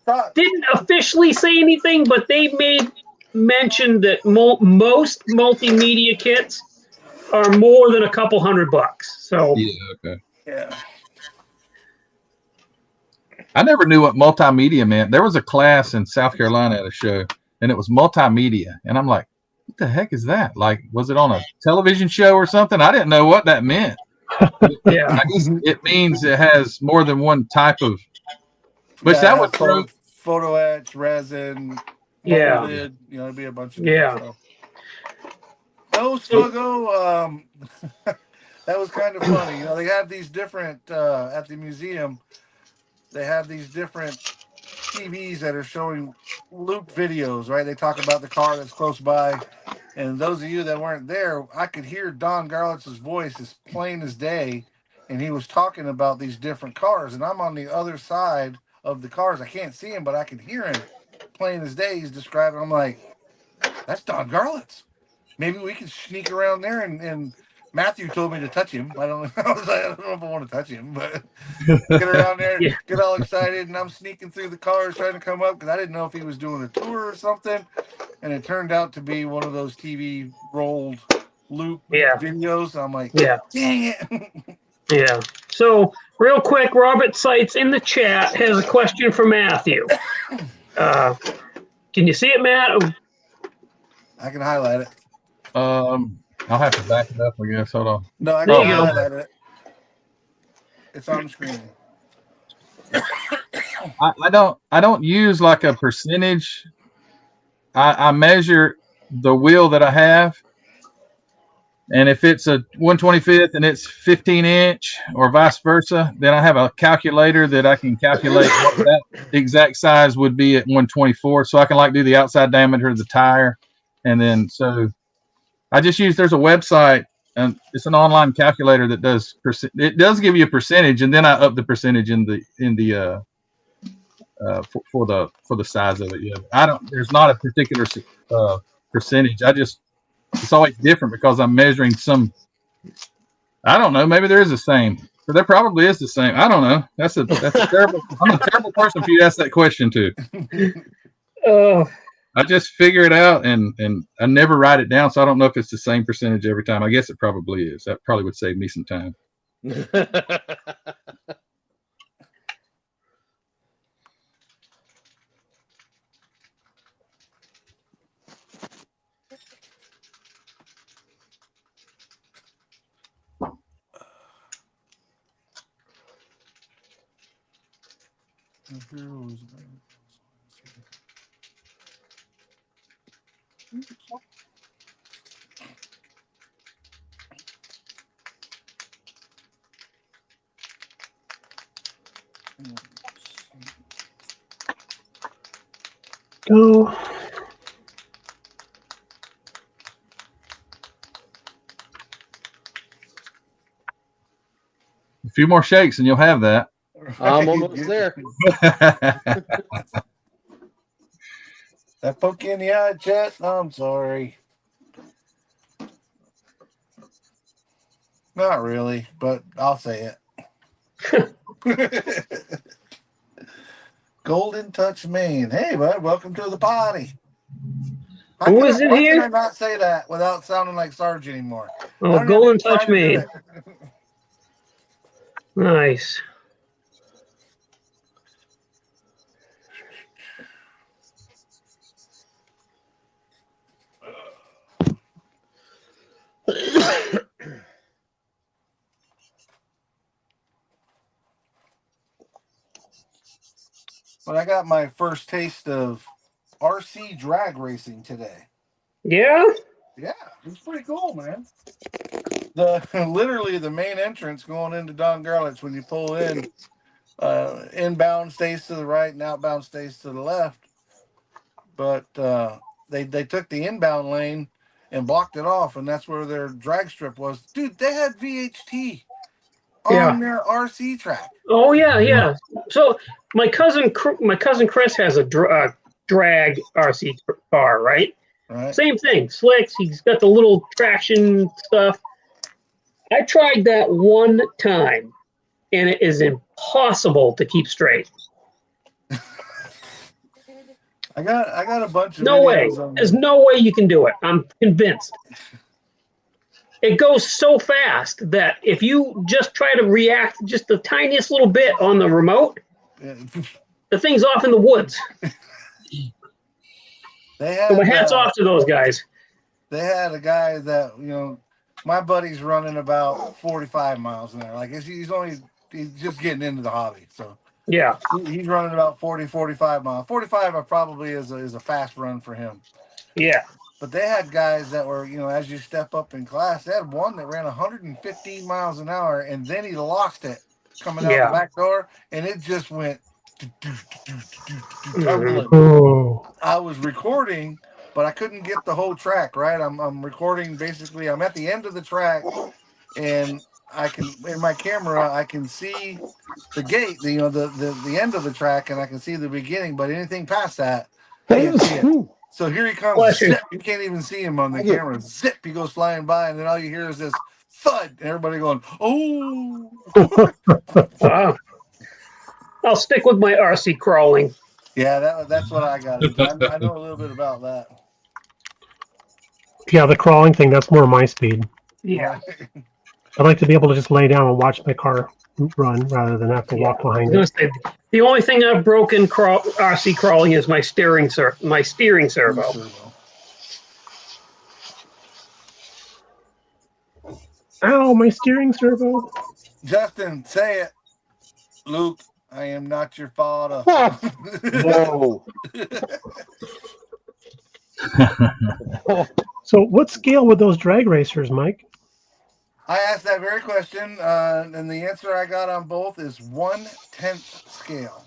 thought didn't officially say anything, but they made mention that most multimedia kits are more than a couple $100. So Yeah, okay. Yeah. I never knew what multimedia meant. There was a class in South Carolina at a show, and it was multimedia, and I'm like, what the heck is that? Like, was it on a television show or something? I didn't know what that meant. Yeah. I guess it means it has more than one type of. Which Yeah, that I would have throw. photo etch, resin, Yeah. molded. You know, it'd be a bunch of different Yeah. stuff. No, So, Sluggo. That was kind of funny. You know, they have these different at the museum. They have these different TVs that are showing loop videos. Right? They talk about the car that's close by. And those of you that weren't there, I could hear Don Garlitz's voice as plain as day, and he was talking about these different cars. And I'm on the other side of the cars. I can't see him, but I can hear him plain as day. He's describing. I'm like, that's Don Garlitz. Maybe we can sneak around there. And Matthew told me to touch him. I don't. I was like, I don't know if I want to touch him, but get around there, Yeah. get all excited, and I'm sneaking through the cars trying to come up because I didn't know if he was doing a tour or something. And it turned out to be one of those TV rolled loop Yeah. videos. I'm like, yeah. dang it. Yeah. So, real quick, Robert Sites in the chat has a question for Matthew. Can you see it, Matt? I can highlight it. I'll have to back it up, I guess. Hold on. No, I There can you go. highlight it. It's on the screen. I don't use like a percentage. I measure the wheel that I have, and if it's a 125th and it's 15-inch or vice versa, then I have a calculator that I can calculate what that exact size would be at 124. So I can like do the outside diameter of the tire, and then so I just use. There's a website, and it's an online calculator that does it does give you a percentage, and then I up the percentage in the for the size of it. Yeah, I don't. There's not a particular percentage. It's always different because I'm measuring some. I don't know. Maybe there is the same. But there probably is the same. I don't know. That's a terrible. I'm a terrible person for you to ask that question to. I just figure it out and I never write it down, so I don't know if it's the same percentage every time. I guess it probably is. That probably would save me some time. Go. A few more shakes and you'll have that. I'm almost there. That poke you in the eye, Chet. I'm sorry. Not really, but I'll say it. Golden Touch Maine. Hey, bud, welcome to the party. Who is it Why here? can I not say that without sounding like Sarge anymore? Oh, Golden Touch Trying to do me. it. Nice. But I got my first taste of RC drag racing today. Yeah? Yeah, it was pretty cool, man. Literally the main entrance going into Don Garlitz when you pull in, inbound stays to the right and outbound stays to the left. But they took the inbound lane and blocked it off, and that's where their drag strip was. Dude, they had VHT on their RC track. Oh, yeah. So my cousin Chris has a drag RC car, right? Right. Same thing, slicks. He's got the little traction stuff. I tried that one time, and it is impossible to keep straight. I got a bunch of No way. videos on There's no way you can do it. I'm convinced. it goes so fast that if you just try to react just the tiniest little bit on the remote, the thing's off in the woods. They So had my hat's off to those guys. they had a guy that, you know, my buddy's running about 45 miles an hour. Like he's just getting into the hobby. So Yeah. he's running about 40, 45 miles. 45 probably is a fast run for him. Yeah. But they had guys that were, you know, as you step up in class, they had one that ran 115 miles an hour, and then he lost it coming out the back door, and it just went tumbling. Oh. I was recording, but I couldn't get the whole track right. I'm recording basically. I'm at the end of the track, and I can in my camera I can see the gate, the end of the track, and I can see the beginning. But anything past that, can't see it. So here he comes. Bless you. Zip. You can't even see him on the camera. Zip. He goes flying by, and then all you hear is this thud, and everybody going, "Oh!" I'll stick with my RC crawling. Yeah, that's what I got into. I know a little bit about that. Yeah, the crawling thing, that's more my speed. Yeah. I'd like to be able to just lay down and watch my car run rather than have to walk I behind was it. gonna say, the only thing I've broken RC crawling is my steering servo. Ow, my steering servo. Justin, say it. Luke, I am not your father. Whoa. So what scale would those drag racers, Mike? I asked that very question, and the answer I got on both is 1/10 scale.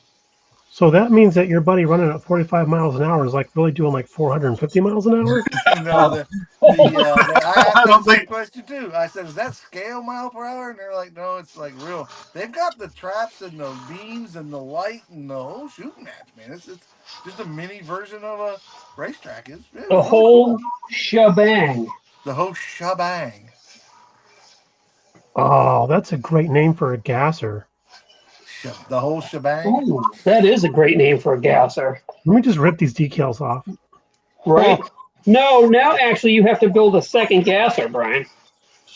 So that means that your buddy running at 45 miles an hour is like really doing like 450 miles an hour? No, I asked them the same question too. I said, "Is that scale mile per hour?" And they're like, "No, it's like real." They've got the traps and the beams and the light and the whole shooting match, man. It's just a mini version of a racetrack. It's The really whole cool. shebang. The whole shebang. Oh, that's a great name for a gasser. The whole shebang. Ooh, that is a great name for a gasser. Let me just rip these decals off. Right? No, now actually you have to build a second gasser, Brian.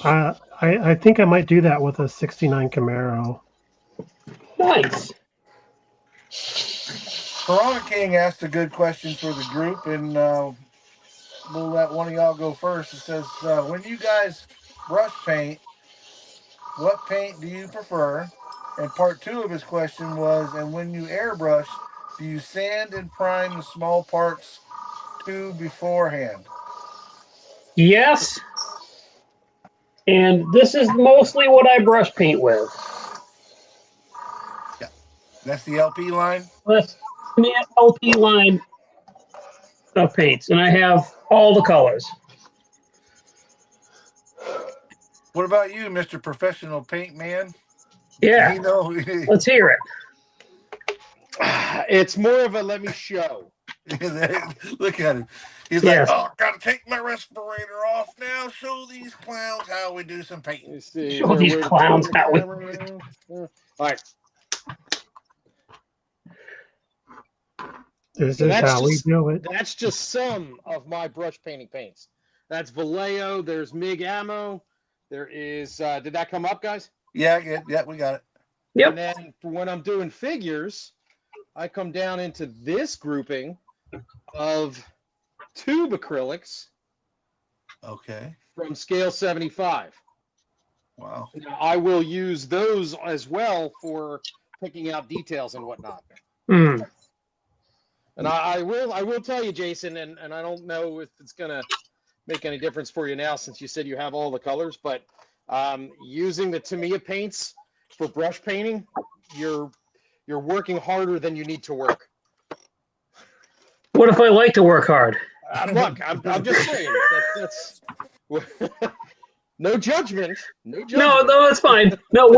I think I might do that with a 69 Camaro. Nice. Corona King asked a good question for the group, and we'll let one of y'all go first. It says, when you guys brush paint, what paint do you prefer? And part 2 of his question was, and when you airbrush, do you sand and prime the small parts too beforehand? Yes. And this is mostly what I brush paint with. Yeah. That's the LP line? That's the LP line of paints, and I have all the colors. What about you, Mr. Professional Paint Man? Yeah. You know, Let's hear it. It's more of a let me show. look at him. He's Yes. like, "Oh, gotta take my respirator off now. Show these clowns how we do some painting." Let's see, Show is there a these way to clowns turn the how we- camera? All right. This So is that's how we just- do it. That's just some of my brush painting paints. That's Vallejo. There's MIG ammo. There is. Did that come up, guys? Yeah, good. Yeah, we got it. Yep. And then for when I'm doing figures, I come down into this grouping of tube acrylics Okay. from scale 75. Wow. Now, I will use those as well for picking out details and whatnot. Hmm. And I will tell you, Jason, and I don't know if it's gonna make any difference for you now since you said you have all the colors, but using the Tamiya paints for brush painting, you're working harder than you need to work. What if I like to work hard? Look, I'm just saying that's no judgment. No judgment. No, that's fine. No,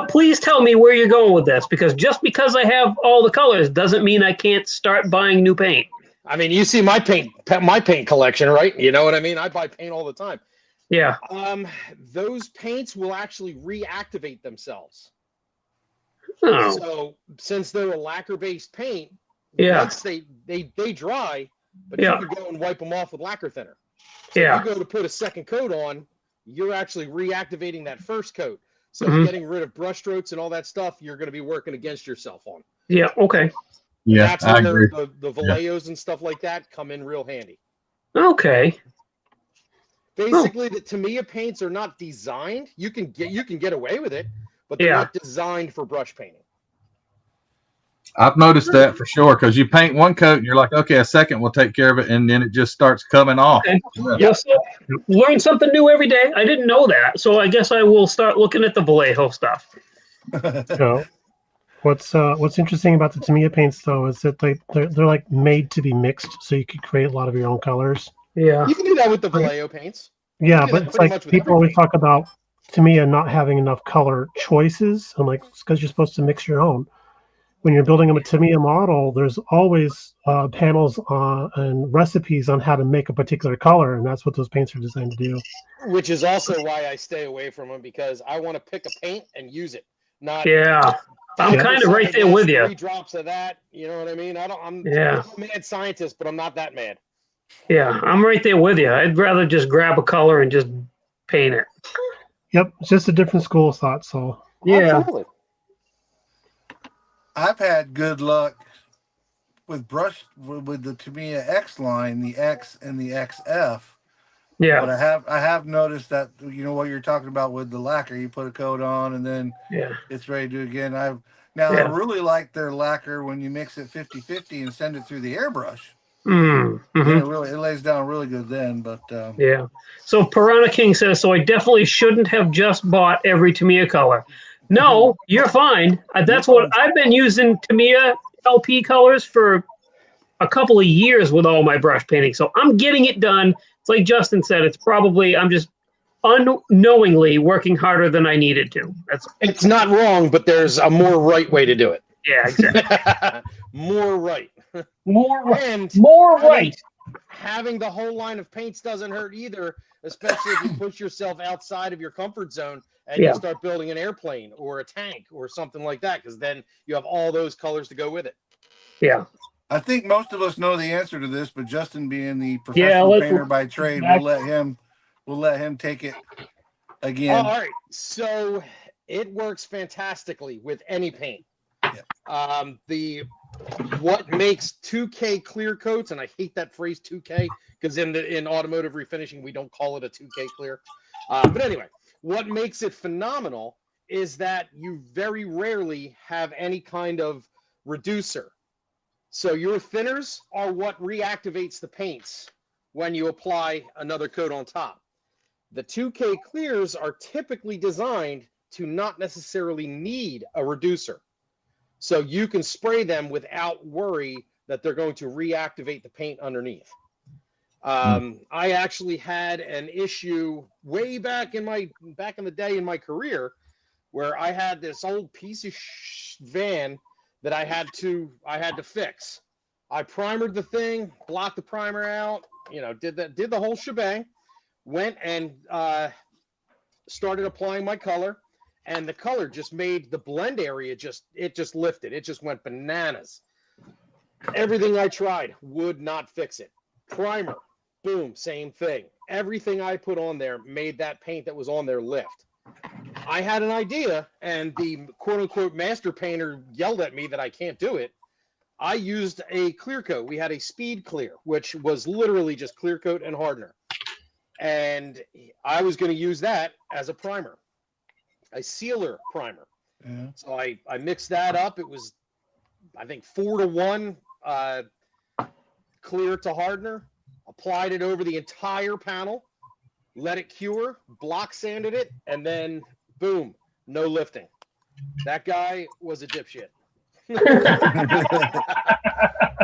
please tell me where you're going with this, because just because I have all the colors doesn't mean I can't start buying new paint. I mean, you see my paint collection, right? You know what I mean? I buy paint all the time. Yeah. Those paints will actually reactivate themselves. Oh. So since they're a lacquer-based paint, Yeah. once they dry, but Yeah. you can go and wipe them off with lacquer thinner. So Yeah. you go to put a second coat on, you're actually reactivating that first coat. So Mhm. getting rid of brush strokes and all that stuff, you're going to be working against yourself on. Yeah. Okay. Yeah, That's I where agree. the Vallejos and stuff like that come in real handy. Okay. Basically, the Tamiya paints are not designed. You can get away with it, but they're Yeah. not designed for brush painting. I've noticed that for sure because you paint one coat and you're like, okay, a second will take care of it, and then it just starts coming off. Okay. Yeah. Yeah. So learn something new every day. I didn't know that, so I guess I will start looking at the Vallejo stuff. So what's interesting about the Tamiya paints though is that they're like made to be mixed, so you could create a lot of your own colors. Yeah. You can do that with the Vallejo paints. Yeah, do but that it's pretty like much with people every always paint. talk about Tamiya not having enough color choices. I'm like, it's because you're supposed to mix your own. When you're building a Tamiya model, there's always panels and recipes on how to make a particular color, and that's what those paints are designed to do. Which is also why I stay away from them, because I want to pick a paint and use it, not Yeah. I'm 5% kind of right of there this, with you. 3 drops of that. You know what I mean? I'm Yeah. a mad scientist, but I'm not that mad. Yeah. I'm right there with you. I'd rather just grab a color and just paint it. Yep, it's just a different school of thought. So Yeah. Absolutely. I've had good luck with with the Tamiya X line, the X and the XF. Yeah. But I have noticed that, you know, what you're talking about with the lacquer. You put a coat on and then Yeah. it's ready to do it again. I Yeah. really like their lacquer when you mix it 50-50 and send it through the airbrush. Mm-hmm. Then it lays down really good then. But Yeah. So Piranha King says, so I definitely shouldn't have just bought every Tamiya color. No, you're fine. That's You're what fine. I've been using Tamiya LP colors for a couple of years with all my brush painting. So I'm getting it done. It's like Justin said, it's probably, I'm just unknowingly working harder than I needed to. That's, It's not wrong, but there's a more right way to do it. yeah, exactly. More right. More right. And More having- right. having the whole line of paints doesn't hurt either, especially if you push yourself outside of your comfort zone and Yeah. you start building an airplane or a tank or something like that, because then you have all those colors to go with it. Yeah. I think most of us know the answer to this, but Justin, being the Yeah, professional let's- painter by trade, we'll let him take it again. All right. So it works fantastically with any paint. Yeah. What makes 2K clear coats, and I hate that phrase 2K because in automotive refinishing we don't call it a 2K clear. But anyway, what makes it phenomenal is that you very rarely have any kind of reducer. So your thinners are what reactivates the paints when you apply another coat on top. The 2K clears are typically designed to not necessarily need a reducer. So you can spray them without worry that they're going to reactivate the paint underneath. I actually had an issue way back in the day in my career where I had this old piece of van that I had to fix. I primered the thing, blocked the primer out, did the whole shebang, went and started applying my color. And the color just made the blend area just lifted. It just went bananas. Everything I tried would not fix it. Primer, boom, same thing. Everything I put on there made that paint that was on there lift. I had an idea, and the quote-unquote master painter yelled at me that I can't do it. I used a clear coat. We had a speed clear, which was literally just clear coat and hardener. And I was going to use that as a primer. A sealer primer. Yeah. So I mixed that up. It was, I think, 4-to-1 clear to hardener. Applied it over the entire panel, let it cure, block sanded it, and then boom, no lifting. That guy was a dipshit.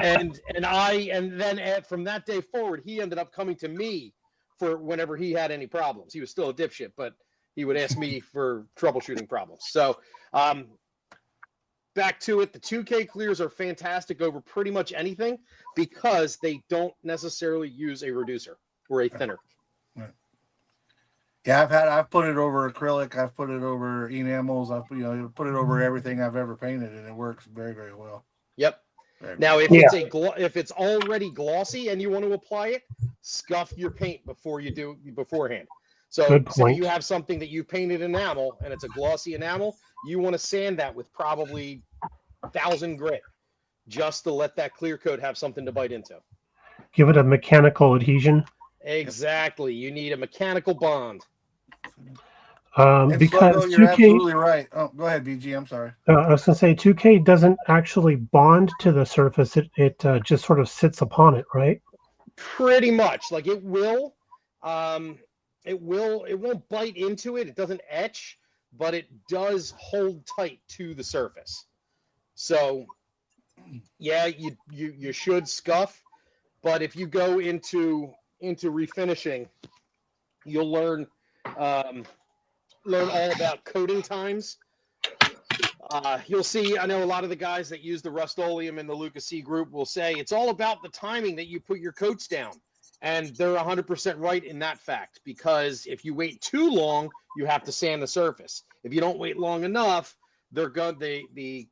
and then from that day forward, he ended up coming to me for whenever he had any problems. He was still a dipshit, but he would ask me for troubleshooting problems. So back to it, the 2K clears are fantastic over pretty much anything because they don't necessarily use a reducer or a thinner. Right. Yeah, I've put it over acrylic, I've put it over enamels, I've put it over everything I've ever painted, and it works very, very well. Yep. Very Now, well. if it's already glossy and you want to apply it, scuff your paint before you do beforehand. So Good say point. you have something that you painted enamel and it's a glossy enamel, you want to sand that with probably 1,000 grit just to let that clear coat have something to bite into. Give it a mechanical adhesion. Exactly. You need a mechanical bond. And Because Sluggo, you're 2K, absolutely right. Oh, go ahead, BG. I'm sorry. I was going to say 2K doesn't actually bond to the surface. It just sort of sits upon it, right? Pretty much. Like it will, it won't bite into it. It doesn't etch, but it does hold tight to the surface. So yeah, you should scuff, but if you go into refinishing, you'll learn all about coating times. You'll see, I know a lot of the guys that use the Rust-Oleum in the Lucas C group will say it's all about the timing that you put your coats down. And they're 100% right in that fact, because if you wait too long, you have to sand the surface. If you don't wait long enough, the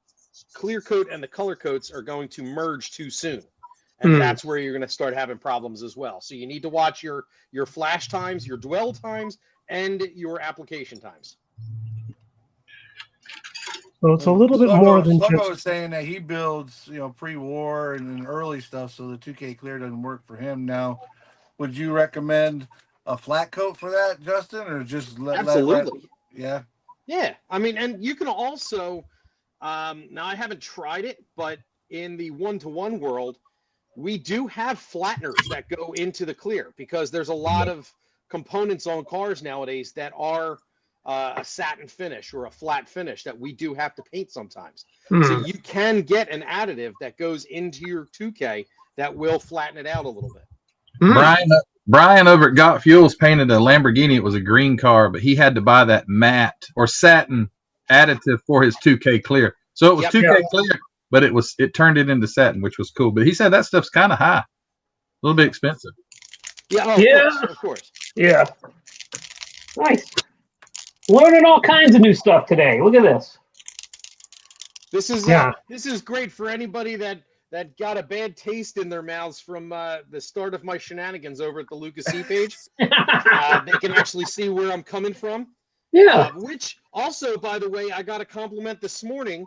clear coat and the color coats are going to merge too soon. And that's where you're going to start having problems as well. So you need to watch your flash times, your dwell times, and your application times. So it's a little bit more than Sluggo just. is saying that he builds, pre-war and early stuff, so the 2K clear doesn't work for him. Now, would you recommend a flat coat for that, Justin, or just Absolutely. Yeah. Yeah. I mean, and you can also, now I haven't tried it, but in the one-to-one world, we do have flatteners that go into the clear, because there's a lot of components on cars nowadays that are a satin finish or a flat finish that we do have to paint sometimes. So you can get an additive that goes into your 2K that will flatten it out a little bit. Brian over at Got Fuels painted a Lamborghini. It was a green car, but he had to buy that matte or satin additive for his 2K clear. So it was 2K clear, but it turned it into satin, which was cool. But he said that stuff's kind of high, a little bit expensive. Yeah, of course. Yeah. Nice. Learning all kinds of new stuff today. Look at this. This is great for anybody that got a bad taste in their mouths from the start of my shenanigans over at the Lucas C page. They can actually see where I'm coming from. Yeah. Which also, by the way, I got a compliment this morning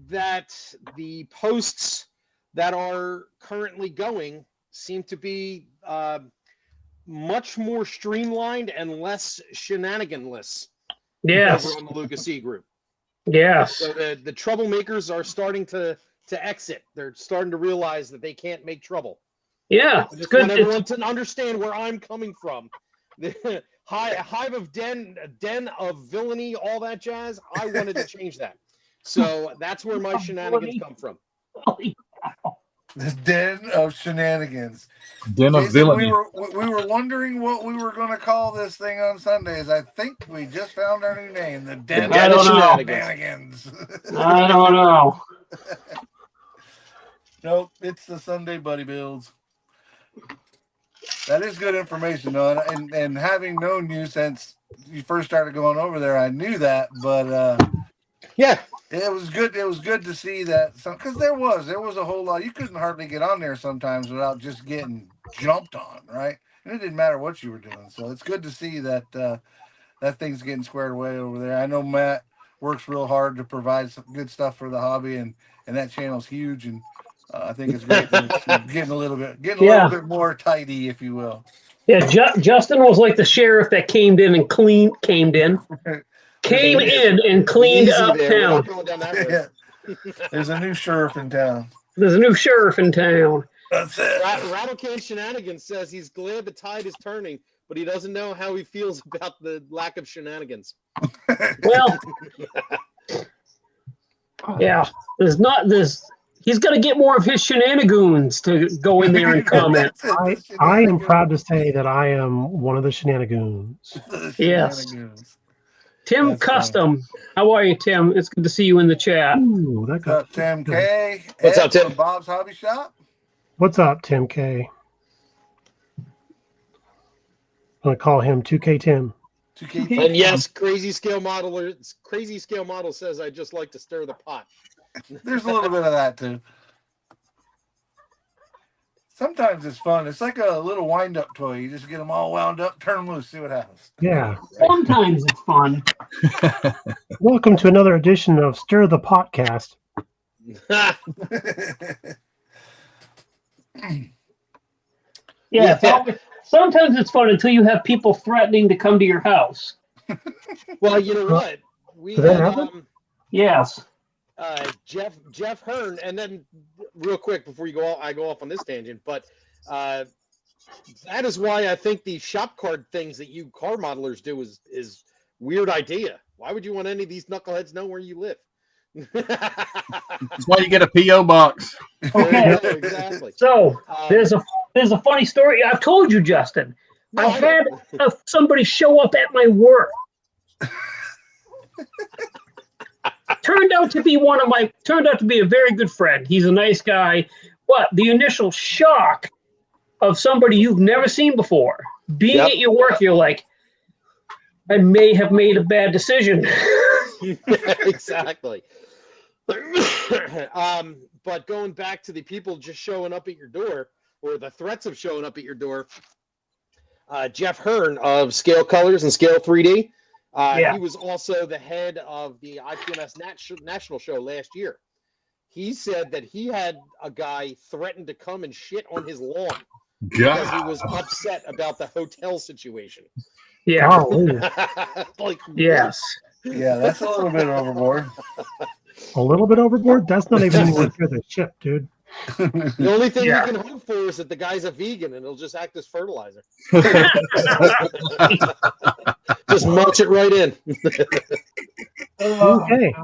that the posts that are currently going seem to be much more streamlined and less shenaniganless. Yes. Over on the Lucas C group. Yes. So the troublemakers are starting to exit. They're starting to realize that they can't make trouble. Yeah, I it's just good. want everyone to understand where I'm coming from. The hive of den of villainy, all that jazz. I wanted to change that. So that's where my shenanigans come from. The den of shenanigans. Den of Jason, villainy. we were wondering what we were going to call this thing on Sundays. I think we just found our new name, the Den I of don't know. Shenanigans. I don't know. Nope, it's the Sunday Buddy Builds. That is good information, though, and having known you since you first started going over there, I knew that, but yeah, it was good. It was good to see that, because there was a whole lot. You couldn't hardly get on there sometimes without just getting jumped on, right? And it didn't matter what you were doing. So it's good to see that that thing's getting squared away over there. I know Matt works real hard to provide some good stuff for the hobby, and that channel's huge, and I think it's great that it's getting a little bit more tidy, if you will. Yeah, Justin was like the sheriff that came in and cleaned up town. There's a new sheriff in town. There's a new sheriff in town. That's it. Rattlecan Shenanigans says he's glad the tide is turning, but he doesn't know how he feels about the lack of shenanigans. Well, yeah, he's got to get more of his shenanigans to go in there and comment. I am proud to say that I am one of the shenanigans. Yes. Tim That's Custom. Funny. How are you, Tim? It's good to see you in the chat. Ooh, What's up, Tim K? What's up, Tim? From Bob's Hobby Shop. What's up, Tim K? I'm going to call him 2K Tim. 2K Tim. And yes, Crazy Scale Model says I just like to stir the pot. There's a little bit of that too. Sometimes it's fun. It's like a little wind-up toy. You just get them all wound up, turn them loose, see what happens. Yeah. Sometimes it's fun. Welcome to another edition of Stir the Podcast. Yeah. Sometimes it's fun until you have people threatening to come to your house. Well, you know what? We Did that had happen? Yes. Jeff Hearn, and then real quick before I go off on this tangent, but that is why I think these shop card things that you car modelers do is weird idea. Why would you want any of these knuckleheads know where you live? That's why you get a PO box. Okay. Yeah, exactly. So there's a funny story. I've told you, Justin. No, I had somebody show up at my work. Turned out to be a very good friend. He's a nice guy. But the initial shock of somebody you've never seen before, being Yep. at your work, you're like, I may have made a bad decision. Exactly. But going back to the people just showing up at your door, or the threats of showing up at your door, Jeff Hearn of Scale Colors and Scale 3D, Yeah. he was also the head of the IPMS National Show last year. He said that he had a guy threaten to come and shit on his lawn because he was upset about the hotel situation. Yeah. Oh, Like, Yes. Yeah, that's a little bit overboard. a little bit overboard? That's not even anywhere near the ship, dude. the only thing Yeah. you can hope for is that the guy's a vegan and he'll just act as fertilizer. Just mulch it right in. Okay.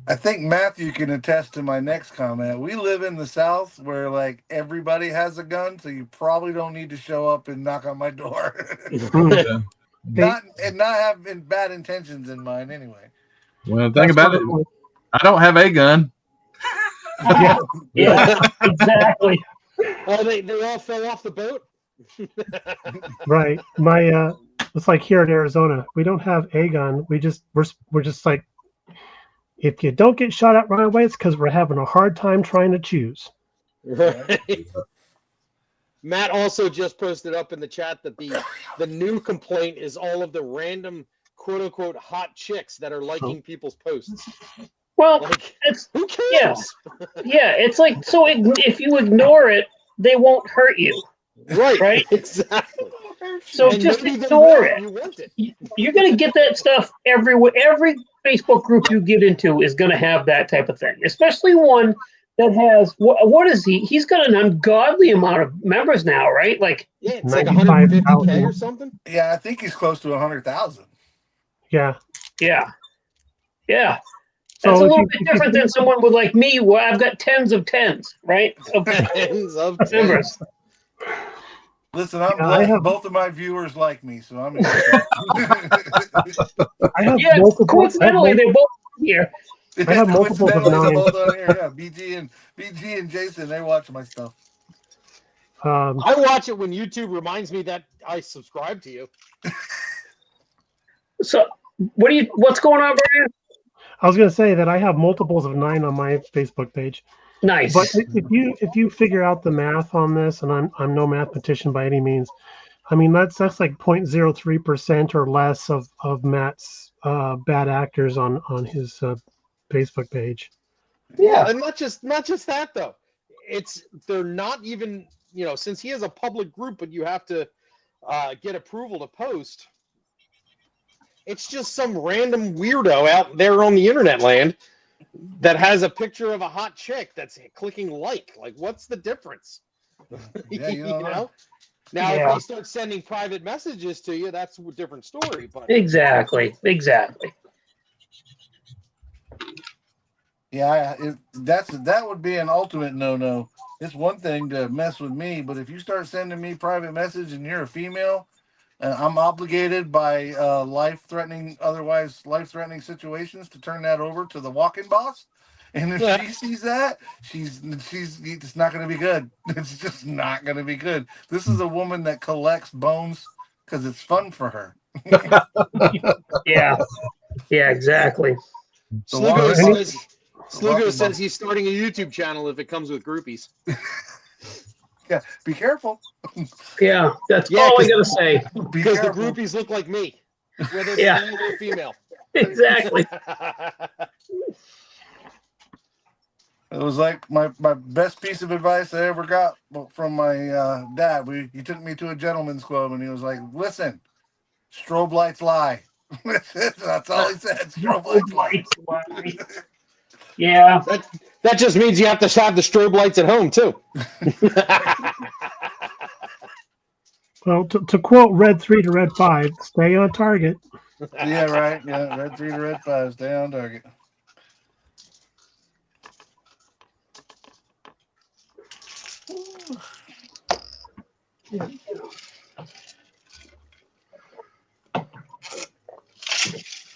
I think Matthew can attest to my next comment. We live in the South where like everybody has a gun, so you probably don't need to show up and knock on my door. not have bad intentions in mind anyway. Well, the thing about it, I don't have a gun. Yeah. Yeah. Exactly. Oh, they all fell off the boat? Right. My it's like here in Arizona, we don't have a gun. We're just like, if you don't get shot at right away, it's because we're having a hard time trying to choose. Right. Matt also just posted up in the chat that the new complaint is all of the random quote unquote hot chicks that are liking people's posts. Well, Like, it's who cares? yeah. It's like, so if you ignore it, they won't hurt you. Right. Right? Exactly. So And just maybe they ignore will it. if you want it. You're gonna get that stuff everywhere. Every Facebook group you get into is gonna have that type of thing, especially one that has what is he? He's got an ungodly amount of members now, right? Like, Yeah, it's like 95,000. 150K or something. Yeah, I think he's close to 100,000. Yeah. yeah. That's So a if little you- bit different than someone with like me, where I've got tens, right? Of Tens of members. Listen, I'm Yeah, I blessed. have- Both of my viewers like me, so I'm. I have Yeah, multiple. coincidentally, they're both here. I have multiples of Coincidentally, they're 9. both on here. Yeah, BG and Jason, they watch my stuff. I watch it when YouTube reminds me that I subscribe to you. So, what's going on, Brian? I was going to say that I have multiples of 9 on my Facebook page. Nice. But if you figure out the math on this, and I'm no mathematician by any means, I mean that's like 0.03% or less of Matt's bad actors on his Facebook page. Yeah, and not just that though. They're not even, since he has a public group, but you have to get approval to post. It's just some random weirdo out there on the internet land that has a picture of a hot chick that's clicking like. Like, what's the difference? Yeah, you don't know. Now, Yeah. if they start sending private messages to you, that's a different story. But Exactly. Yeah, that would be an ultimate no-no. It's one thing to mess with me, but if you start sending me private message and you're a female, I'm obligated by life-threatening situations to turn that over to the walk-in boss. And if she sees that, it's not going to be good. It's just not going to be good. This is a woman that collects bones because it's fun for her. Yeah, exactly. Slugo says he's starting a YouTube channel if it comes with groupies. Yeah, be careful. Yeah, that's Yeah, all I 'cause- gotta say. Be Because the careful. groupies look like me, whether they're Yeah. male or female. Exactly. It was like my best piece of advice I ever got from my dad. He took me to a gentleman's club and he was like, "Listen, strobe lights lie." That's all he said. Strobe lights lie. Yeah. That just means you have to have the strobe lights at home too. Well, to quote Red 3 to Red 5, stay on target. Yeah, right. Yeah, red 3 to red 5. Stay on target.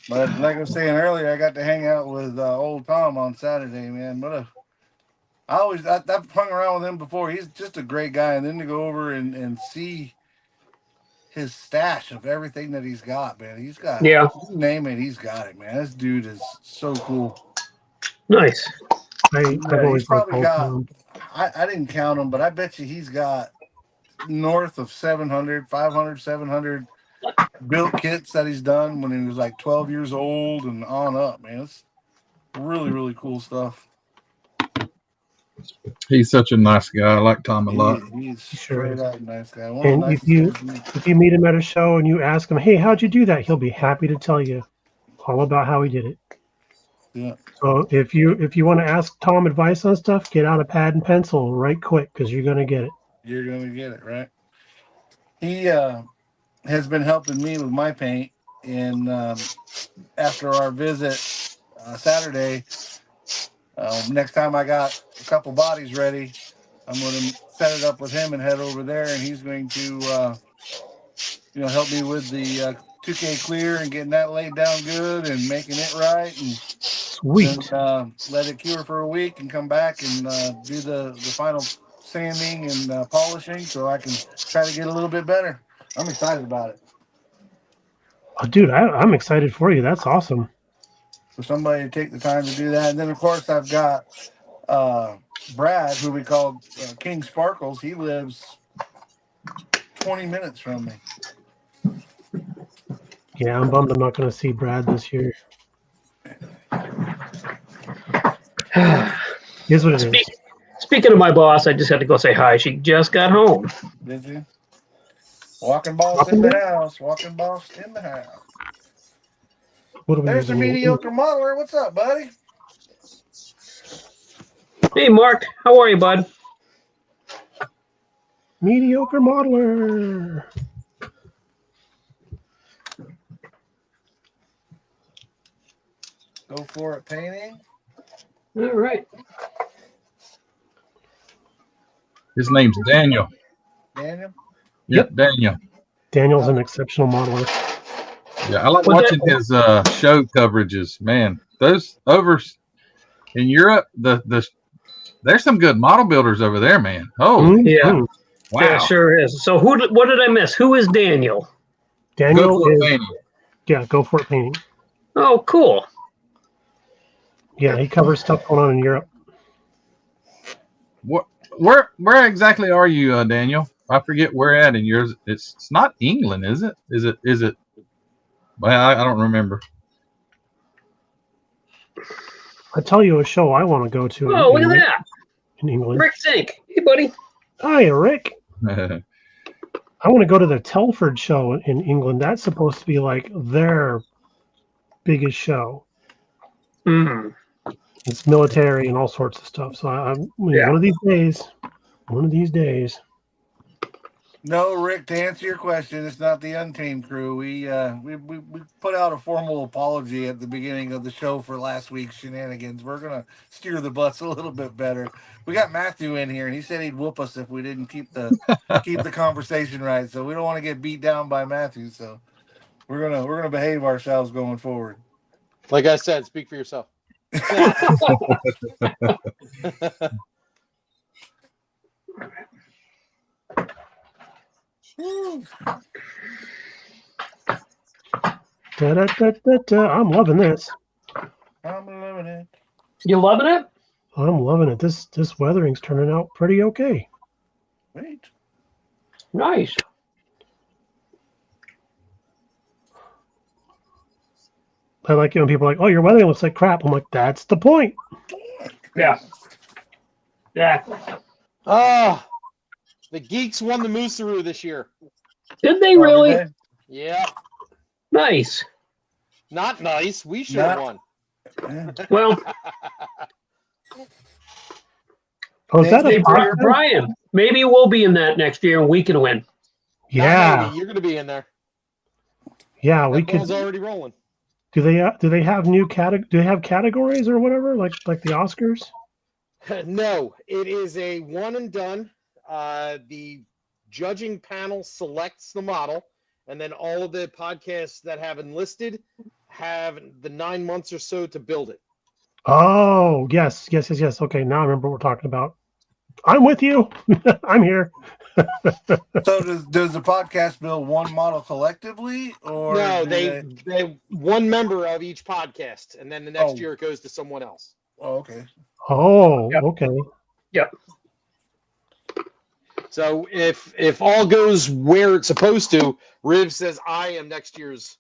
But like I was saying earlier, I got to hang out with old Tom on Saturday, man. I've hung around with him before. He's just a great guy. And then to go over and see his stash of everything that he's got, man. He's got, Yeah. you name it, he's got it, man. This dude is so cool. Nice. I've Yeah, always he's probably loved got, Tom. I didn't count him, but I bet you he's got north of 700, 500, 700 built kits that he's done when he was like 12 years old and on up, man. It's really, really cool stuff. He's such a nice guy. I like Tom a lot. He's Sure straight is. up nice guy. One of And the if nicest you guys to meet. if you meet him at a show and you ask him, "Hey, how'd you do that?" He'll be happy to tell you all about how he did it. Yeah. So if you want to ask Tom advice on stuff, get out a pad and pencil right quick because you're gonna get it. You're gonna get it, right? He has been helping me with my paint, and after our visit Saturday, next time I got a couple bodies ready, I'm going to set it up with him and head over there, and he's going to help me with the 2K clear and getting that laid down good and making it right, and Sweet. then let it cure for a week and come back and do the final sanding and polishing so I can try to get a little bit better. I'm excited about it. Oh, dude, I'm excited for you. That's awesome. For somebody to take the time to do that. And then, of course, I've got Brad, who we call King Sparkles. He lives 20 minutes from me. Yeah, I'm bummed I'm not going to see Brad this year. Here's what it is. Speaking of my boss, I just had to go say hi. She just got home. Did you? Walking boss Walking in the boss? house. Walking boss in the house. What are we There's the using? mediocre modeler. What's up, buddy? Hey, Mark. How are you, bud? Mediocre modeler. Go for it, painting. All right. His name's Daniel. Daniel. Yep, Daniel. Daniel's an exceptional modeler. Yeah, I like Well, watching his show coverages. Man, those over in Europe, there's some good model builders over there, man. Oh, Mhm. Yeah. wow. Yeah, sure is. So what did I miss? Who is Daniel? Daniel Go for it, is, Daniel. yeah, go for it painting. Oh, cool. Yeah, he covers stuff going on in Europe. Where exactly are you, Daniel? I forget where at in yours. It's not England, is it? Is it? Well, I don't remember. I tell you a show I want to go to Oh, look at that. in England. Rick Zink. Hey, buddy. Hi, Rick. I want to go to the Telford show in England. That's supposed to be like their biggest show. Mm. It's military and all sorts of stuff. So Yeah. one of these days. No, Rick, to answer your question, it's not the Untamed Crew. We put out a formal apology at the beginning of the show for last week's shenanigans. We're going to steer the bus a little bit better. We got Matthew in here, and he said he'd whoop us if we didn't keep the conversation right. So we don't want to get beat down by Matthew. So we're gonna behave ourselves going forward. Like I said, speak for yourself. I'm loving this. I'm loving it. You loving it? I'm loving it. This weathering's turning out pretty okay. Wait. Nice. I like it when people are like, "Oh, your wedding looks like crap." I'm like, "That's the point." Yeah. Yeah. Ah, the Geeks won the Moosaroo this year. Did they Oh, really? did Yeah, Nice. not nice. We should have won. they? Well, Oh, is that Thank a you for your- podcast? Brian, maybe we'll be in that next year and we can win. Not Yeah, maybe. You're going to be in there. yeah. We That ball's could. already rolling. Do they have new do they have categories or whatever like the Oscars? No, it is a one and done. The judging panel selects the model, and then all of the podcasts that have enlisted have the 9 months or so to build it. Oh, yes. Okay, now I remember what we're talking about. I'm with you. I'm here. So does the podcast build one model collectively, or No, do they one member of each podcast, and then the next Oh. year it goes to someone else. Oh, okay. Oh, Yep. okay. So if all goes where it's supposed to, Riv says I am next year's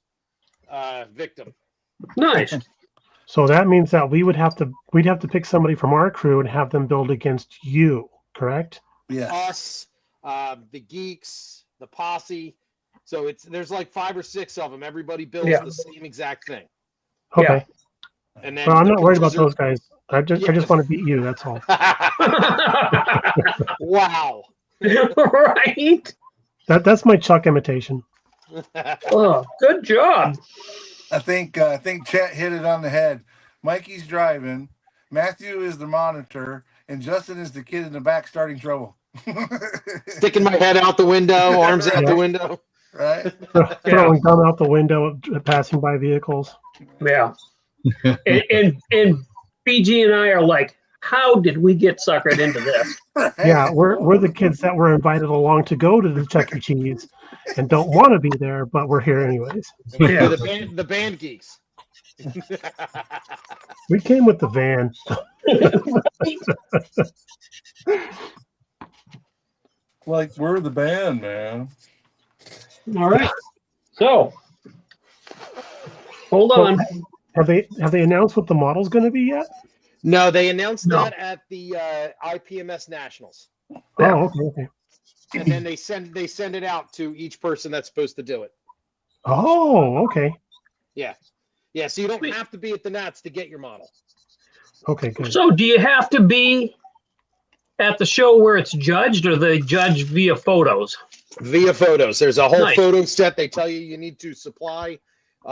victim. Nice. So that means that we'd have to pick somebody from our crew and have them build against you, correct? Yes. Us, the Geeks, the Posse. So there's like 5 or 6 of them. Everybody builds Yeah. the same exact thing. Okay. And then Well, I'm the not worried about coaches those guys. I just want to beat you. That's all. are- Wow. Right? That's my Chuck imitation. Oh, good job. I think Chet hit it on the head. Mikey's driving, Matthew is the monitor, and Justin is the kid in the back starting trouble. Sticking my head out the window, arms out Yeah. the window. Right? Throwing gum out the window, passing by vehicles. Yeah. and BG and I are like, how did we get suckered into this? Right? Yeah, we're the kids that were invited along to go to the Chuck E. Cheese and don't want to be there, but we're here anyways. Yeah. The band Geeks. We came with the van. Like we're the band, man. All right. So, hold on. Have they announced what the model's going to be yet? No, they announced No. that at the IPMS Nationals, Yeah. Oh, okay. and then they send it out to each person that's supposed to do it. Oh, okay. Yeah, so you don't have to be at the Nats to get your model. Okay, good. So, do you have to be at the show where it's judged, or they judge via photos? Via photos. There's a whole Nice. photo set they tell you need to supply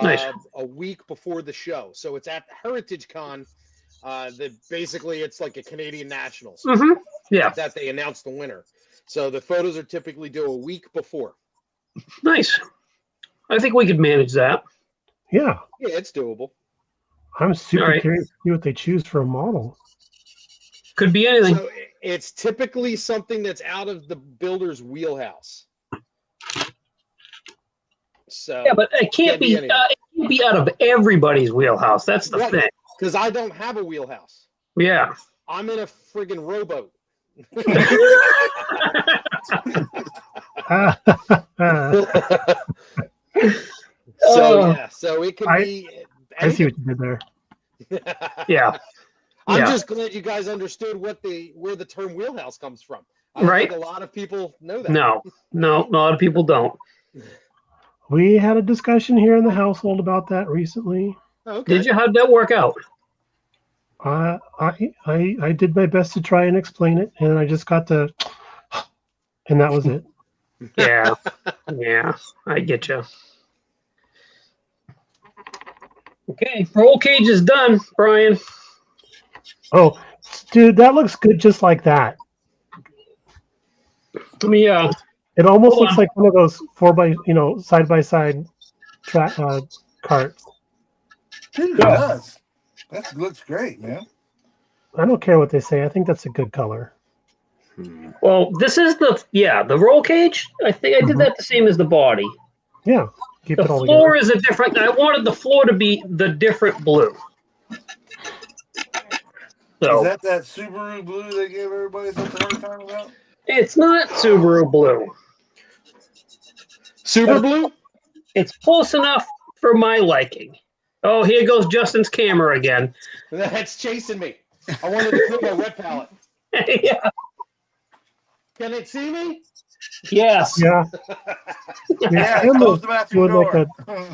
Nice. a week before the show. So it's at Heritage Con. Basically it's like a Canadian Nationals Mm-hmm. Yeah. that they announce the winner. So the photos are typically due a week before. Nice. I think we could manage that. Yeah, Yeah, it's doable. I'm super All right. curious to see what they choose for a model. Could be anything. So it's typically something that's out of the builder's wheelhouse. So Yeah, but it can't be. anything. It can't be out of everybody's wheelhouse. That's the Right. thing. because I don't have a wheelhouse. Yeah. I'm in a friggin' rowboat. Oh. So it could I- be. I see what you did there. Yeah. I'm Yeah. just glad you guys understood where the term wheelhouse comes from. I don't Right. think a lot of people know that. No, a lot of people don't. We had a discussion here in the household about that recently. Okay. Did you? How'd that work out? I did my best to try and explain it, and I just got to, and that was it. Yeah. Yeah. I get you. Okay. Roll cage is done, Brian. Oh, dude, that looks good just like that. Let me. It almost Hold looks on. like one of those side by side carts. Dude, it does. That looks great, man. I don't care what they say. I think that's a good color. Well, this is the roll cage. I think I did that the same as the body. Yeah, keep The it all floor together. is a different. I wanted the floor to be the different blue. Is So that Subaru blue they gave everybody such a hard time about? It's not Subaru Blue. Super Blue? It's close enough for my liking. Oh, here goes Justin's camera again. That's chasing me. I wanted to clean my wet palette. Yeah. Can it see me? Yes. Yeah. Yeah, camera close the bathroom doing like door.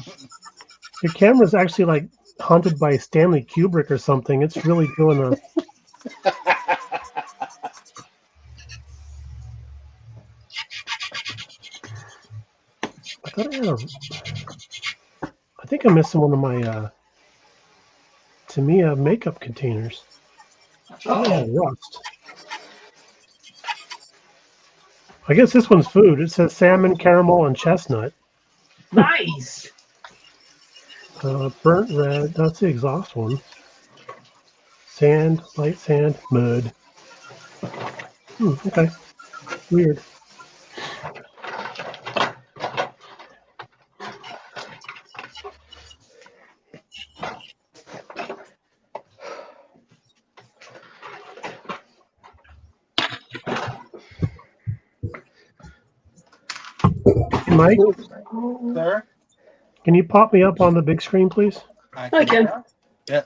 Your camera's actually like haunted by Stanley Kubrick or something. It's really doing a. I thought I had a. I think I'm missing one of my Tamiya makeup containers. Oh, yeah, rust. I guess this one's food. It says salmon, caramel, and chestnut. Nice. Burnt red. That's the exhaust one. Sand, light sand, mud. Okay. Weird. Mike, Sir? can you pop me up on the big screen, please? I can. Yeah.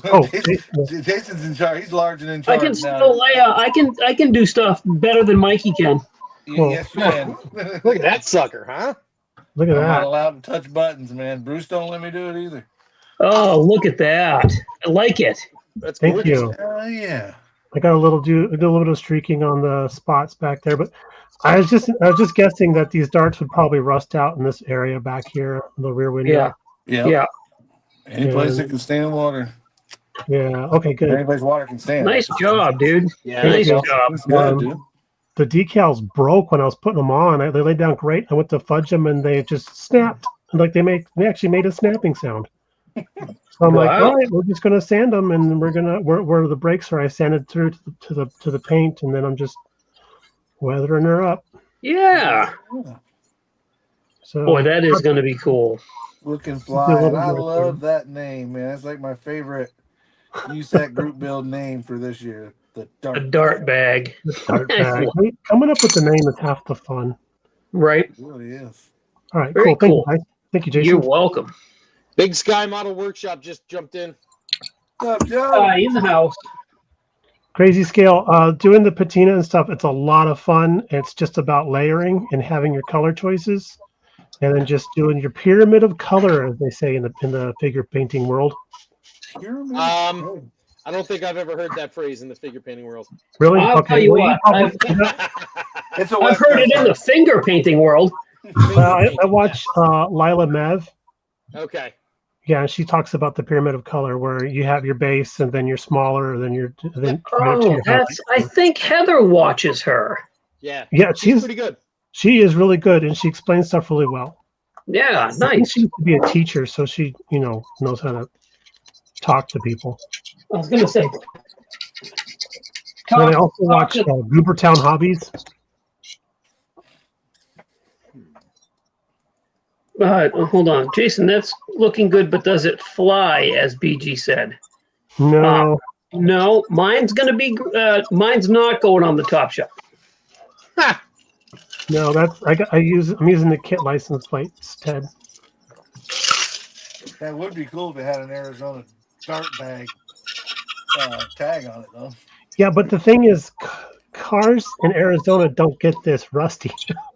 Oh, Jason's in charge. He's large and in I charge can now. still I can do stuff better than Mikey can. Cool. Yes, you can. Look at that sucker, huh? Look at I'm not that. allowed to touch buttons, man. Bruce don't let me do it either. Oh, look at that. I like it. That's Thank gorgeous. you. Yeah. I got a little bit of streaking on the spots back there, but I was just guessing that these darts would probably rust out in this area back here, in the rear window. Yeah. Yeah. Yeah. Any place that can stand water. Yeah. Okay. Good. Any place water can stand. Nice job, dude. Yeah, Thank Nice you. job. That's good, dude. The decals broke when I was putting them on. They laid down great. I went to fudge them and they just snapped. Like they actually made a snapping sound. So I'm like, Wow. all right, we're just gonna sand them, and where the brakes are, I sanded through to the paint, and then I'm just weathering her up. Yeah. So Boy, that is going to be cool. Looking fly. And I love that name, man. It's like my favorite USAC group build name for this year. The A Dart. dart bag. Dart bag. Coming up with the name is half the fun. Right. It really is. All right, Very cool. cool. Thank you, guys. Thank you, Jason. You're welcome. Big Sky Model Workshop just jumped in. What's up, Joe? In the house. Crazy Scale. Doing the patina and stuff, it's a lot of fun. It's just about layering and having your color choices, and then just doing your pyramid of color, as they say in the figure painting world. I don't think I've ever heard that phrase in the figure painting world. Really? I'll tell you what, It's a I've heard it in the finger painting world. I watch Lila Mev. Okay. Yeah, she talks about the pyramid of color, where you have your base, and then you're smaller, then you're then. Oh, I think Heather watches her. Yeah. Yeah, She's pretty good. She is really good, and she explains stuff really well. Yeah, I think nice. she used to be a teacher, so she knows how to talk to people. I was going to say. And then I also watch Goobertown Hobbies. Hold on, Jason. That's looking good, but does it fly? As BG said. No, No, mine's gonna be. Mine's not going on the top shelf. no, I'm using the kit license plate instead. That would be cool if it had an Arizona dart bag tag on it, though. Yeah, but the thing is, cars in Arizona don't get this rusty.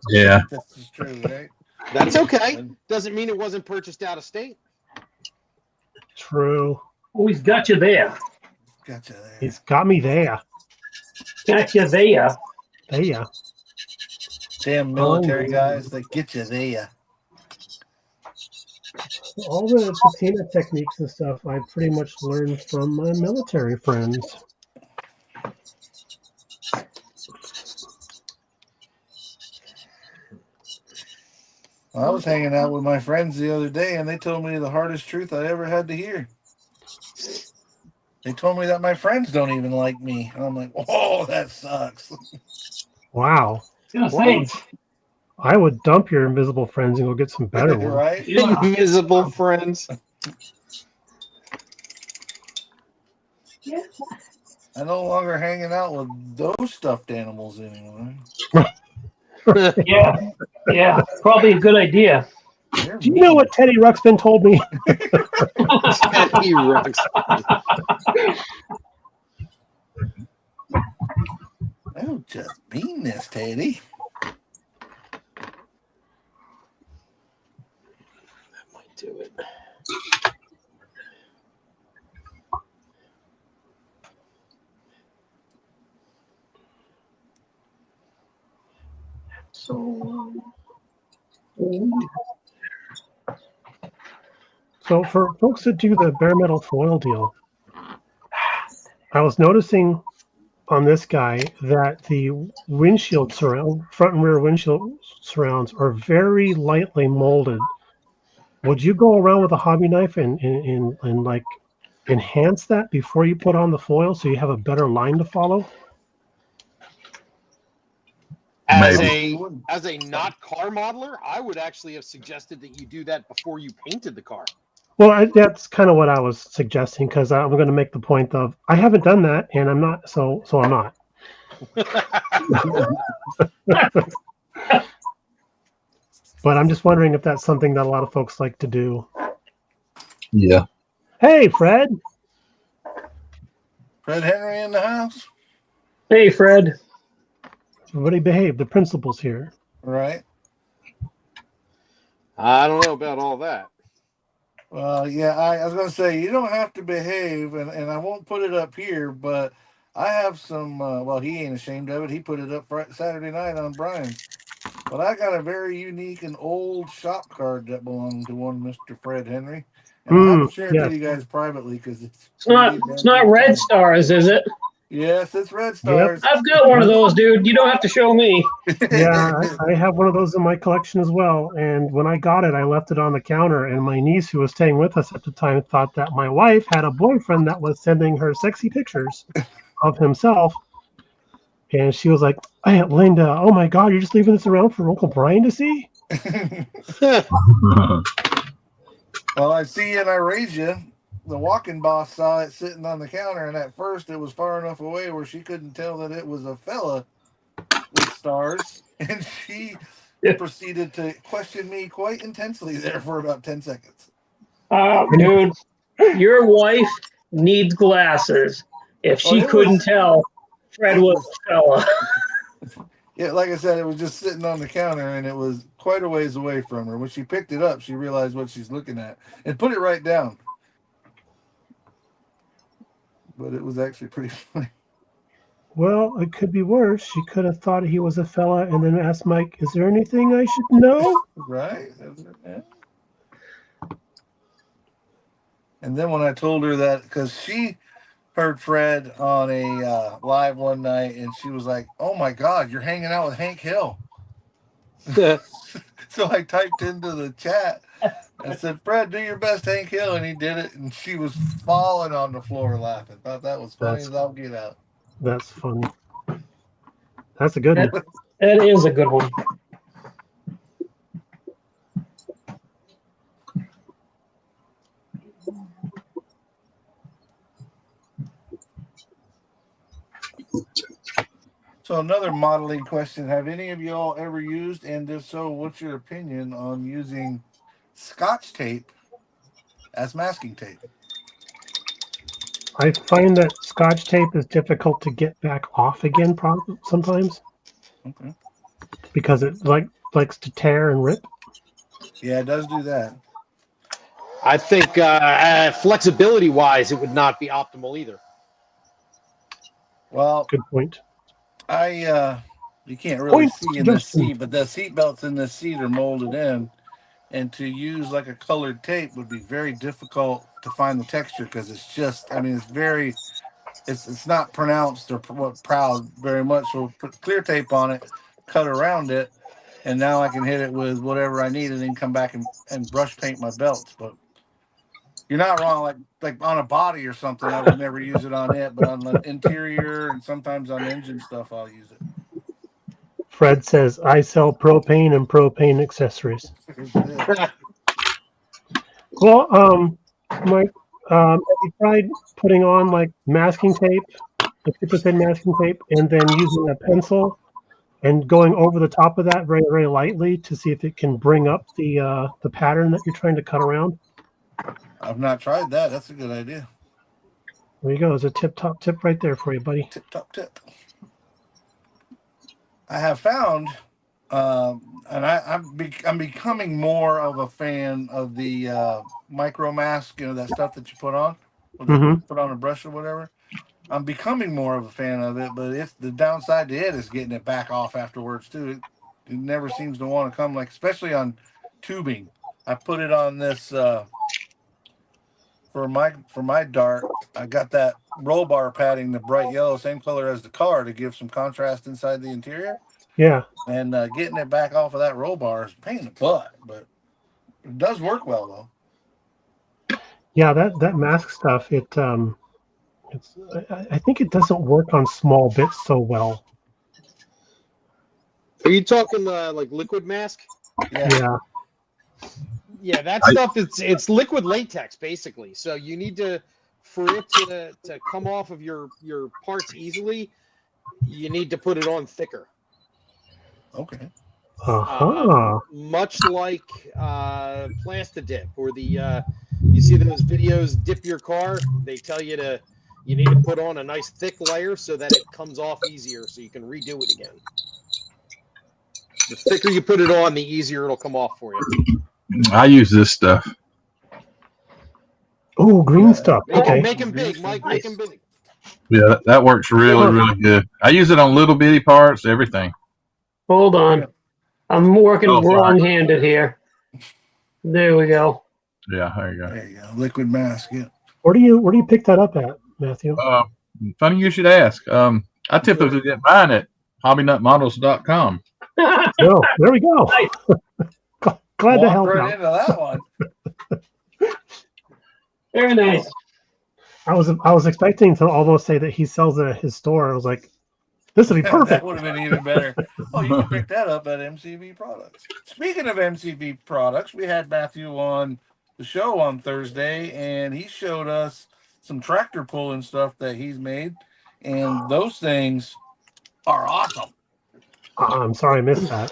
Yeah. This is true, right? That's okay. Doesn't mean it wasn't purchased out of state. True. Oh, he's got you there. Gotcha there. He's got me there. Got you there. There. Damn military guys, they get you there. All the patina techniques and stuff I pretty much learned from my military friends. I was hanging out with my friends the other day, and they told me the hardest truth I ever had to hear. They told me that my friends don't even like me. And I'm like, oh, that sucks. Wow. I would dump your invisible friends and go get some better ones. Right? Invisible friends. I'm no longer hanging out with those stuffed animals anymore. Yeah, probably a good idea. They're Do you know mean. what Teddy Ruxpin told me? Teddy Ruxpin. Oh, just meanness, Teddy. That might do it. So for folks that do the bare metal foil deal, I was noticing on this guy that the windshield surround, front and rear windshield surrounds are very lightly molded. Would you go around with a hobby knife and like enhance that before you put on the foil so you have a better line to follow? As Maybe. a not car modeler, I would actually have suggested that you do that before you painted the car. Well, that's kind of what I was suggesting because I'm going to make the point of I haven't done that and I'm not, so I'm not. But I'm just wondering if that's something that a lot of folks like to do. Yeah. Hey, Fred. Fred Henry in the house, Hey, Fred. Everybody behave. The principal's here. right? I don't know about all that. Well, yeah, I was going to say, you don't have to behave, and I won't put it up here, but I have some, well, he ain't ashamed of it. He put it up Saturday night on Brian's. But I got a very unique and old shop card that belonged to one Mr. Fred Henry. And I'll have to share it yes. to you guys privately because It's not Red Stars, is it? Yes, it's Red Stars. I've got one of those, dude. You don't have to show me. Yeah, I have one of those in my collection as well. And when I got it, I left it on the counter. And my niece, who was staying with us at the time, thought that my wife had a boyfriend that was sending her sexy pictures of himself. And she was like, Aunt Linda, oh my God, you're just leaving this around for Uncle Brian to see? Well, I see and I raise you. The walking boss saw it sitting on the counter, and at first it was far enough away where she couldn't tell that it was a fella with stars, and she proceeded to question me quite intensely there for about 10 seconds. Dude, your wife needs glasses. If she couldn't tell, Fred was a fella. Yeah, like I said, it was just sitting on the counter, and it was quite a ways away from her. When she picked it up, she realized what she's looking at and put it right down. But it was actually pretty funny. Well, it could be worse. She could have thought he was a fella and then asked Mike, is there anything I should know? Right? Yeah. And then when I told her that, because she heard Fred on a live one night, and she was like, oh my God, you're hanging out with Hank Hill. So I typed into the chat. I said, Fred, do your best, Hank Hill. And he did it. And she was falling on the floor laughing. Thought that was funny as I'll get out. That's funny. That's a good one. That is a good one. So another modeling question. Have any of y'all ever used, and if so, what's your opinion on using Scotch tape as masking tape? I find that Scotch tape is difficult to get back off again sometimes. Okay. Because it likes to tear and rip. Yeah, it does do that. I think flexibility-wise, it would not be optimal either. Well, good point. You can't really see in the seat, but the seat belts in the seat are molded in, and to use like a colored tape would be very difficult to find the texture because it's just, I mean, it's not pronounced or proud very much. So put clear tape on it, cut around it, and now I can hit it with whatever I need, and then come back and brush paint my belts. But you're not wrong. Like on a body or something, I would never use it on it, but on the interior and sometimes on engine stuff, I'll use it. Fred says, I sell propane and propane accessories. Well, Mike, have you tried putting on like masking tape the super thin masking tape, and then using a pencil and going over the top of that very, very lightly to see if it can bring up the pattern that you're trying to cut around. I've not tried that. That's a good idea. There you go. There's a top tip right there for you, buddy. Tip top tip. I have found, and I'm becoming more of a fan of the micro mask. You know, that stuff that you put on, put on a brush or whatever. I'm becoming more of a fan of it, but it's the downside to it is getting it back off afterwards too. It never seems to want to come, like especially on tubing. I put it on this for my dart. I got that roll bar padding, the bright yellow, same color as the car, to give some contrast inside the interior. Yeah. And getting it back off of that roll bar is a pain in the butt, but it does work well though. Yeah, that mask stuff, I think it doesn't work on small bits so well. Are you talking like liquid mask? Yeah. Yeah, that stuff it's liquid latex basically. So you need for it to come off of your parts easily, you need to put it on thicker. Okay. Much like Plastidip or the you see those videos, dip your car, they tell you need to put on a nice thick layer so that it comes off easier so you can redo it again. The thicker you put it on, the easier it'll come off for you. I use this stuff. Oh, green stuff. Okay. Make them big, Mike. Make them big. Yeah, that works really, really good. I use it on little bitty parts, everything. Hold on. I'm working wrong-handed here. There we go. Yeah, there you go. There you go. Liquid mask. Yeah. Where do you pick that up at, Matthew? Funny you should ask. I typically get mine at hobbynutmodels.com. Oh, there we go. Glad to help right out. into that one. Very nice. I was expecting to almost say that he sells it at his store. I was like, this would be perfect. That would have been even better. Oh, you can pick that up at MCV Products. Speaking of MCV Products, we had Matthew on the show on Thursday, and he showed us some tractor pulling stuff that he's made, and those things are awesome. I'm sorry I missed that.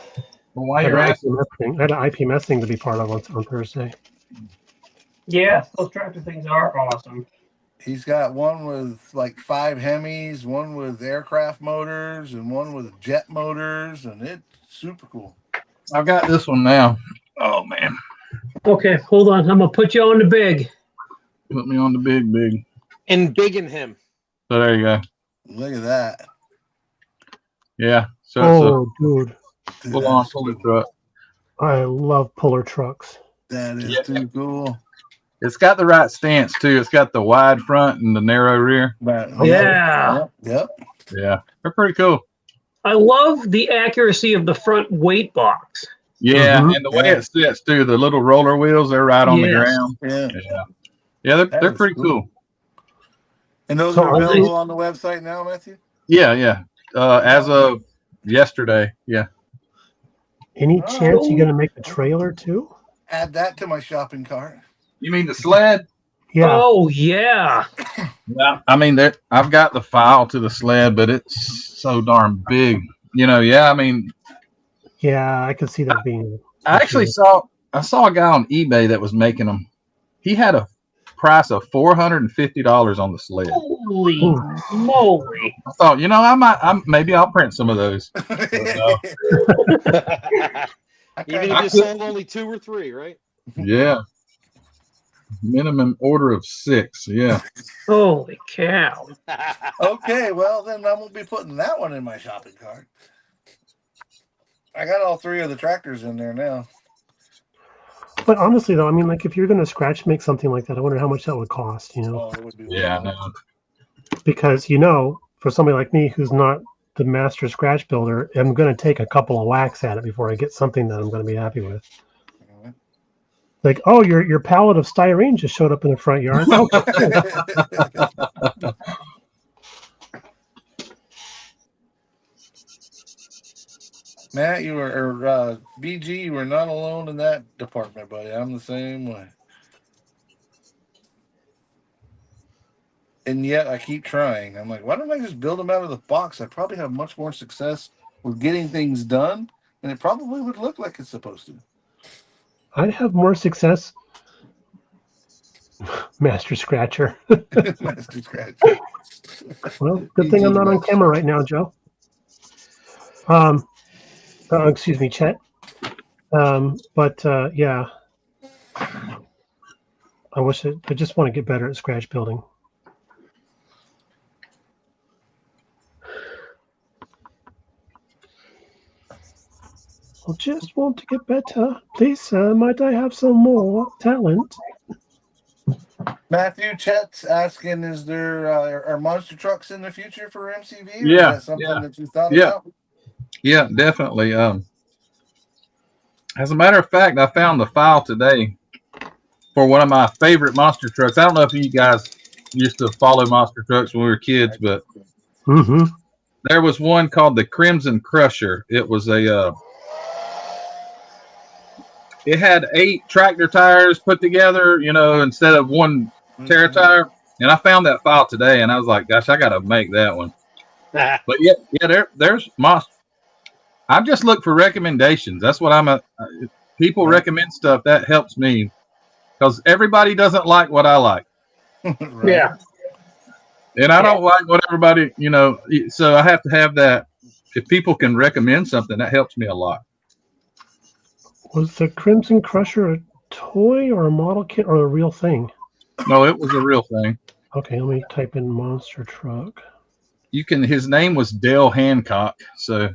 Well, why I you're had asking? an IPMS thing to be part of on Thursday. Yeah, those tractor things are awesome. He's got one with like 5 Hemis, one with aircraft motors, and one with jet motors, and it's super cool. I've got this one now. Oh man. Okay, hold on. I'm gonna put you on the big. Put me on the big. And bigging him. So there you go. Look at that. Yeah. So it's Dude, a full-on puller truck. I love puller trucks. That is too cool. It's got the right stance too. It's got the wide front and the narrow rear. Yeah. Yep. Yeah, they're pretty cool. I love the accuracy of the front weight box. Yeah, and the way it sits too, the little roller wheels, they're right on the ground. Yeah, they're pretty cool. And those are available on the website now, Matthew? Yeah. As of yesterday, yeah. Any chance you're gonna make the trailer too? Add that to my shopping cart. You mean the sled? Yeah. Oh yeah. Yeah. I mean, I've got the file to the sled, but it's so darn big. You know, yeah. I mean, yeah, I could see that being. I actually saw a guy on eBay that was making them. He had a price of $450 on the sled. Holy moly! I thought, maybe I'll print some of those. Even if you sold only 2 or 3, right? Yeah. Minimum order of 6. Yeah. Holy cow! Okay, well then I won't be putting that one in my shopping cart. I got all 3 of the tractors in there now. But honestly, though, I mean, like if you're going to scratch make something like that, I wonder how much that would cost. Oh, it would be no. Because for somebody like me who's not the master scratch builder, I'm going to take a couple of whacks at it before I get something that I'm going to be happy with. Like, oh, your pallet of styrene just showed up in the front yard. Matt, BG, you were not alone in that department, buddy. I'm the same way. and yet I keep trying. I'm like, why don't I just build them out of the box? I probably have much more success with getting things done, and it probably would look like it's supposed to. I'd have more success. Master Scratcher. Master Scratch. Well, good thing I'm not on camera right now, Joe. Excuse me, Chet. Yeah. I just want to get better at scratch building. I just want to get better. Please, sir, might I have some more talent? Matthew Chet's asking, is there are monster trucks in the future for MCV? Or Yeah, is that something that you thought yeah. about? Yeah, definitely. As a matter of fact, I found the file today for one of my favorite monster trucks. I don't know if you guys used to follow monster trucks when we were kids, but there was one called the Crimson Crusher. It was it had 8 tractor tires put together, instead of one Terra tire. And I found that file today, and I was like, gosh, I got to make that one. But yeah, there's monster. I just look for recommendations. That's what people recommend stuff. That helps me because everybody doesn't like what I like. Right. Yeah. And I don't like what everybody, so I have to have that. If people can recommend something, that helps me a lot. Was the Crimson Crusher a toy or a model kit or a real thing? No, it was a real thing. Okay, let me type in monster truck. His name was Dale Hancock, so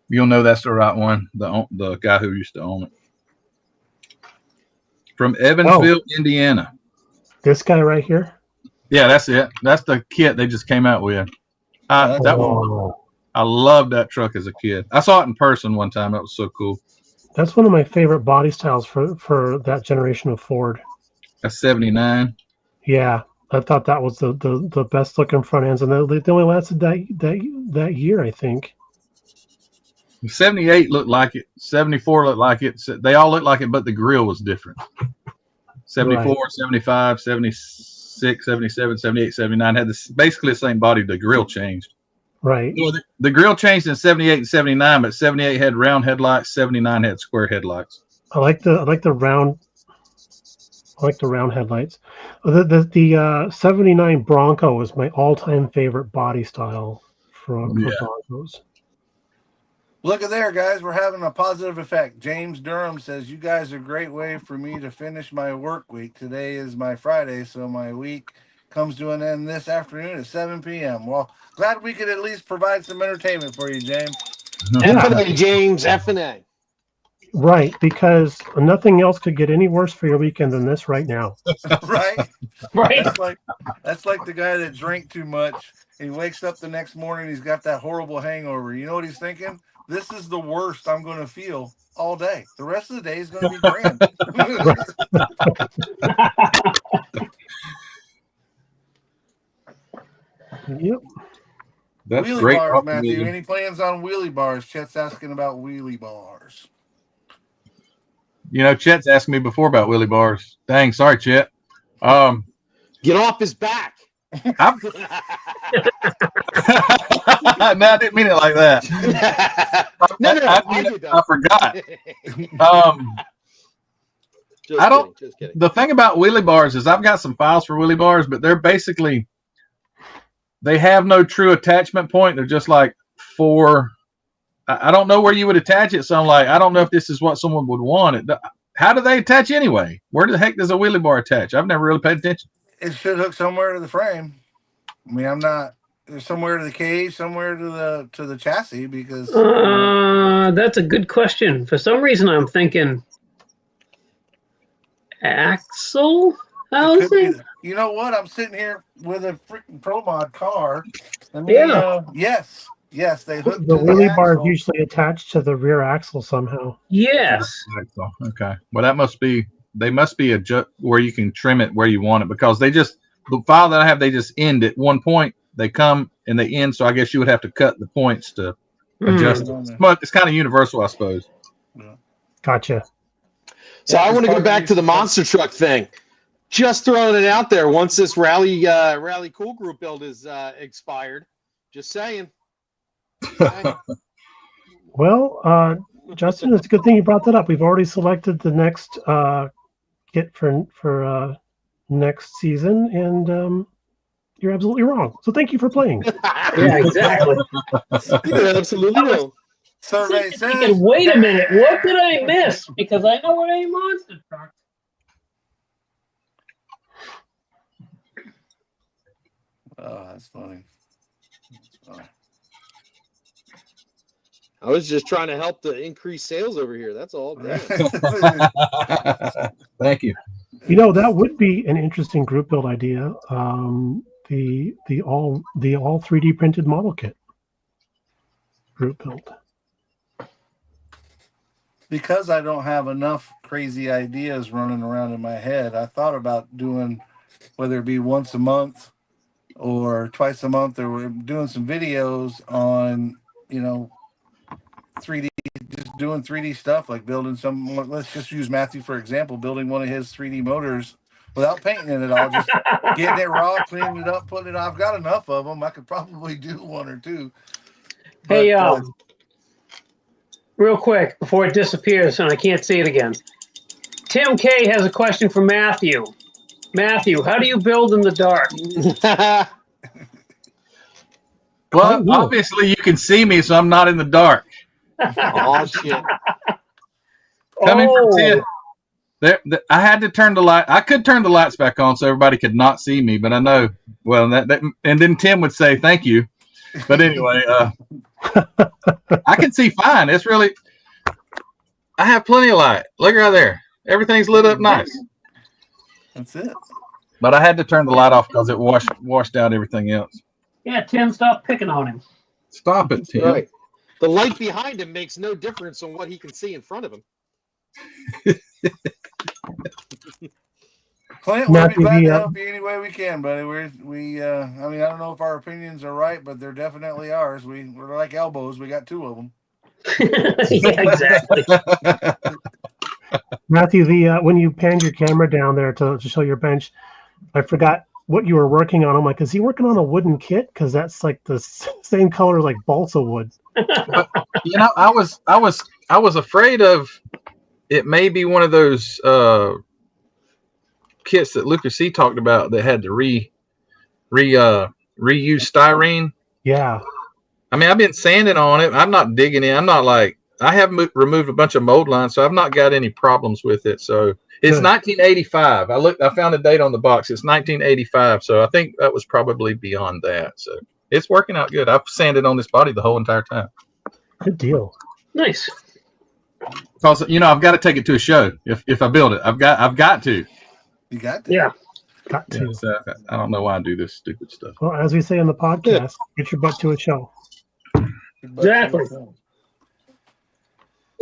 you'll know that's the right one. The guy who used to own it. From Evansville, Indiana. This guy right here? Yeah, that's it. That's the kit they just came out with. I loved that truck as a kid. I saw it in person one time. That was so cool. That's one of my favorite body styles for that generation of Ford. A 79. Yeah, I thought that was the best looking front ends, and they only lasted that year, I think. 78 looked like it. 74 looked like it. They all looked like it, but the grill was different. 74, right. 75, 76, 77, 78, 79 had basically the same body. The grill changed. Right. Well, the grill changed in 78 and 79, but 78 had round headlights, 79 had square headlights. I like the round headlights. The 79 Bronco was my all-time favorite body style for Broncos. Look at there, guys. We're having a positive effect. James Durham says, you guys are a great way for me to finish my work week. Today is my Friday, so my week comes to an end this afternoon at 7 p.m. Well, glad we could at least provide some entertainment for you, James. F&A, James, F&A. Right, because nothing else could get any worse for your weekend than this right now. Right? Right. That's like the guy that drank too much. He wakes up the next morning, he's got that horrible hangover. You know what he's thinking? This is the worst I'm going to feel all day. The rest of the day is going to be grand. Yep. That's wheelie great. Bars, Matthew. Any plans on wheelie bars? Chet's asking about wheelie bars. Chet's asked me before about wheelie bars. Dang, sorry, Chet. Get off his back. No, I didn't mean it like that. I forgot. Just kidding. The thing about wheelie bars is I've got some files for wheelie bars, but they're basically, they have no true attachment point. They're just like I don't know where you would attach it. So I'm like, I don't know if this is what someone would want. How do they attach anyway? Where the heck does a wheelie bar attach? I've never really paid attention. It should hook somewhere to the frame. I mean, there's somewhere to the cage, somewhere to the chassis, because that's a good question. For some reason I'm thinking axle housing. You know what? I'm sitting here with a freaking Pro Mod car. Yes, they hook the wheelie bar is usually attached to the rear axle somehow. Yes. Okay. Well, they must be where you can trim it where you want it, because the file that I have, they just end at one point. They come and they end. So I guess you would have to cut the points to adjust it. But it's kind of universal, I suppose. Gotcha. So I want to go back to the monster truck thing. Just throwing it out there. Once this rally cool group build is expired, just saying. Okay. Well, Justin, it's a good thing you brought that up. We've already selected the next kit for next season, and you're absolutely wrong. So thank you for playing. Yeah, exactly. You're absolutely no. Survey Thinking, says. wait a minute, what did I miss? Because I know what a monster truck. Oh, that's funny. That's funny. I was just trying to help to increase sales over here. That's all. Damn. Thank you. You know, that would be an interesting group build idea. The all 3D printed model kit group build. Because I don't have enough crazy ideas running around in my head, I thought about doing, whether it be once a month or twice a month, or we're doing some videos on, 3D, just doing 3D stuff, like building some, let's just use Matthew for example, building one of his 3D motors without painting it at all, just getting it raw, cleaning it up, putting it on. I've got enough of them. I could probably do one or two. But, Hey, real quick before it disappears and I can't see it again. Tim K has a question for Matthew. Matthew, how do you build in the dark? Well, obviously you can see me, so I'm not in the dark. Oh shit! Coming from Tim, I had to turn the light. I could turn the lights back on so everybody could not see me, but I know. Well, that and then Tim would say thank you. But anyway, I can see fine. It's really. I have plenty of light. Look right there. Everything's lit up nice. That's it. But I had to turn the light off because it washed out everything else. Yeah, Tim, stop picking on him. Stop it, Tim. Right. The light behind him makes no difference on what he can see in front of him. Clint, we'll be glad to help you any way we can, buddy. I mean, I don't know if our opinions are right, but they're definitely ours. We're like elbows. We got two of them. Yeah, exactly. Matthew, when you panned your camera down there to show your bench, I forgot what you were working on. I'm like, is he working on a wooden kit? Because that's like the same color like balsa wood. I was afraid of it. May be one of those kits that Lucas C talked about that had to reuse styrene. Yeah. I mean, I've been sanding on it. I'm not digging in. I'm not like, I have removed a bunch of mold lines, so I've not got any problems with it. So it's Good. 1985. I found a date on the box. It's 1985. So I think that was probably beyond that. So it's working out good. I've sanded on this body the whole entire time. Good deal. Nice. Because I've got to take it to a show. If I build it, I've got to. You got to. Yeah. Got to. Yeah, so I don't know why I do this stupid stuff. Well, as we say in the podcast, get your butt to a show. Exactly.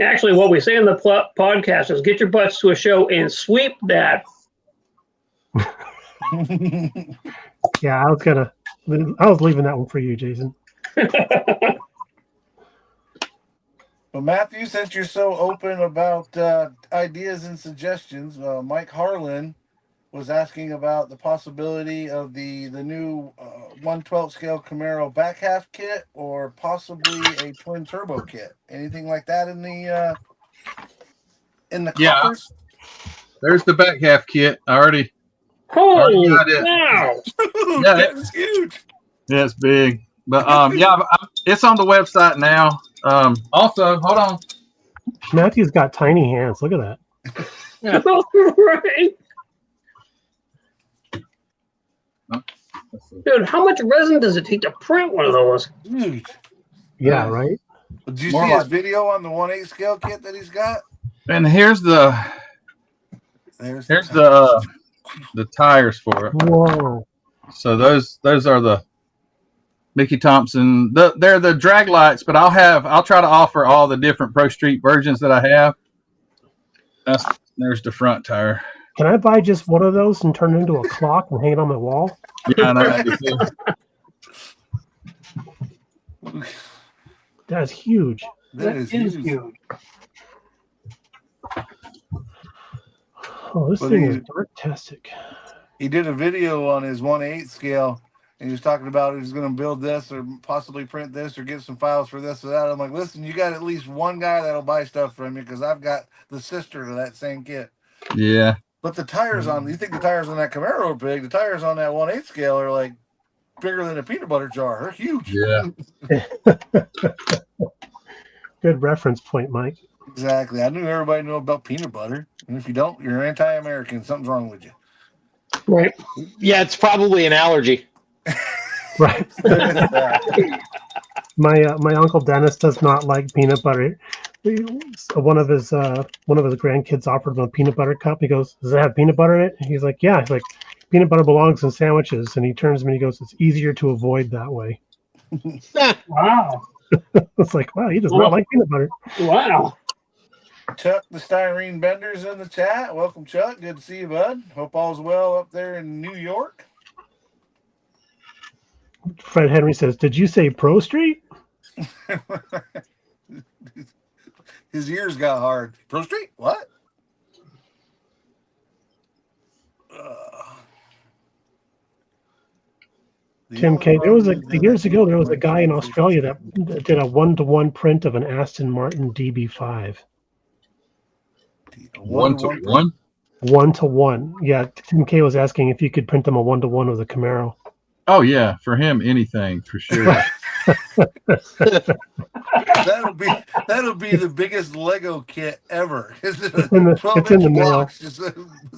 Actually, what we say in the podcast is get your butts to a show and sweep that. Yeah, I was leaving that one for you, Jason. Well, Matthew, since you're so open about ideas and suggestions, Mike Harlan was asking about the possibility of the new 1/12 scale Camaro back half kit, or possibly a twin turbo kit. Anything like that in the coffers? There's the back half kit. I already Holy got it. wow! Yeah, That's huge. Yeah, it's big. But it's on the website now. Also, hold on. Matthew's got tiny hands. Look at that. Right. Dude, how much resin does it take to print one of those? Huge. Yeah, right? Did you More see his like- video on the 1/8 scale kit that he's got? And here's the tires for it. Whoa. So those are the Mickey Thompson. They're the drag lights, but I'll try to offer all the different Pro Street versions that I have. There's the front tire. Can I buy just one of those and turn it into a clock and hang it on my wall? Yeah, I know. That's huge. That is huge. Oh, this But thing he- is dark-tastic. He did a video on his 1/8 scale, and he was talking about he was going to build this or possibly print this or get some files for this or that. I'm like, listen, you got at least one guy that'll buy stuff from you because I've got the sister to that same kit. Yeah. But the tires you think the tires on that Camaro are big? The tires on that 1/8 scale are like bigger than a peanut butter jar. They're huge. Yeah. Good reference point, Mike. Exactly. I knew everybody knew about peanut butter, and if you don't, you're anti-American. Something's wrong with you. Right. Yeah, it's probably an allergy. Right. My uncle Dennis does not like peanut butter. One of his grandkids offered him a peanut butter cup. He goes, "Does it have peanut butter in it?" And he's like, "Yeah." He's like, "Peanut butter belongs in sandwiches." And he turns to me and he goes, "It's easier to avoid that way." Wow. It's like, wow, he does not like peanut butter. Wow. Chuck the Styrene Bender's in the chat. Welcome, Chuck. Good to see you, bud. Hope all's well up there in New York. Fred Henry says, "Did you say Pro Street?" His ears got hard. Pro Street? What? Tim K. There was years ago. There was a guy in Australia that did a 1-to-1 print of an Aston Martin DB5. 1-to-1. 1-to-1. Yeah, Tim K was asking if you could print them a 1-to-1 of the Camaro. Oh yeah, for him anything for sure. That'll be the biggest Lego kit ever. It's in the mail. blocks just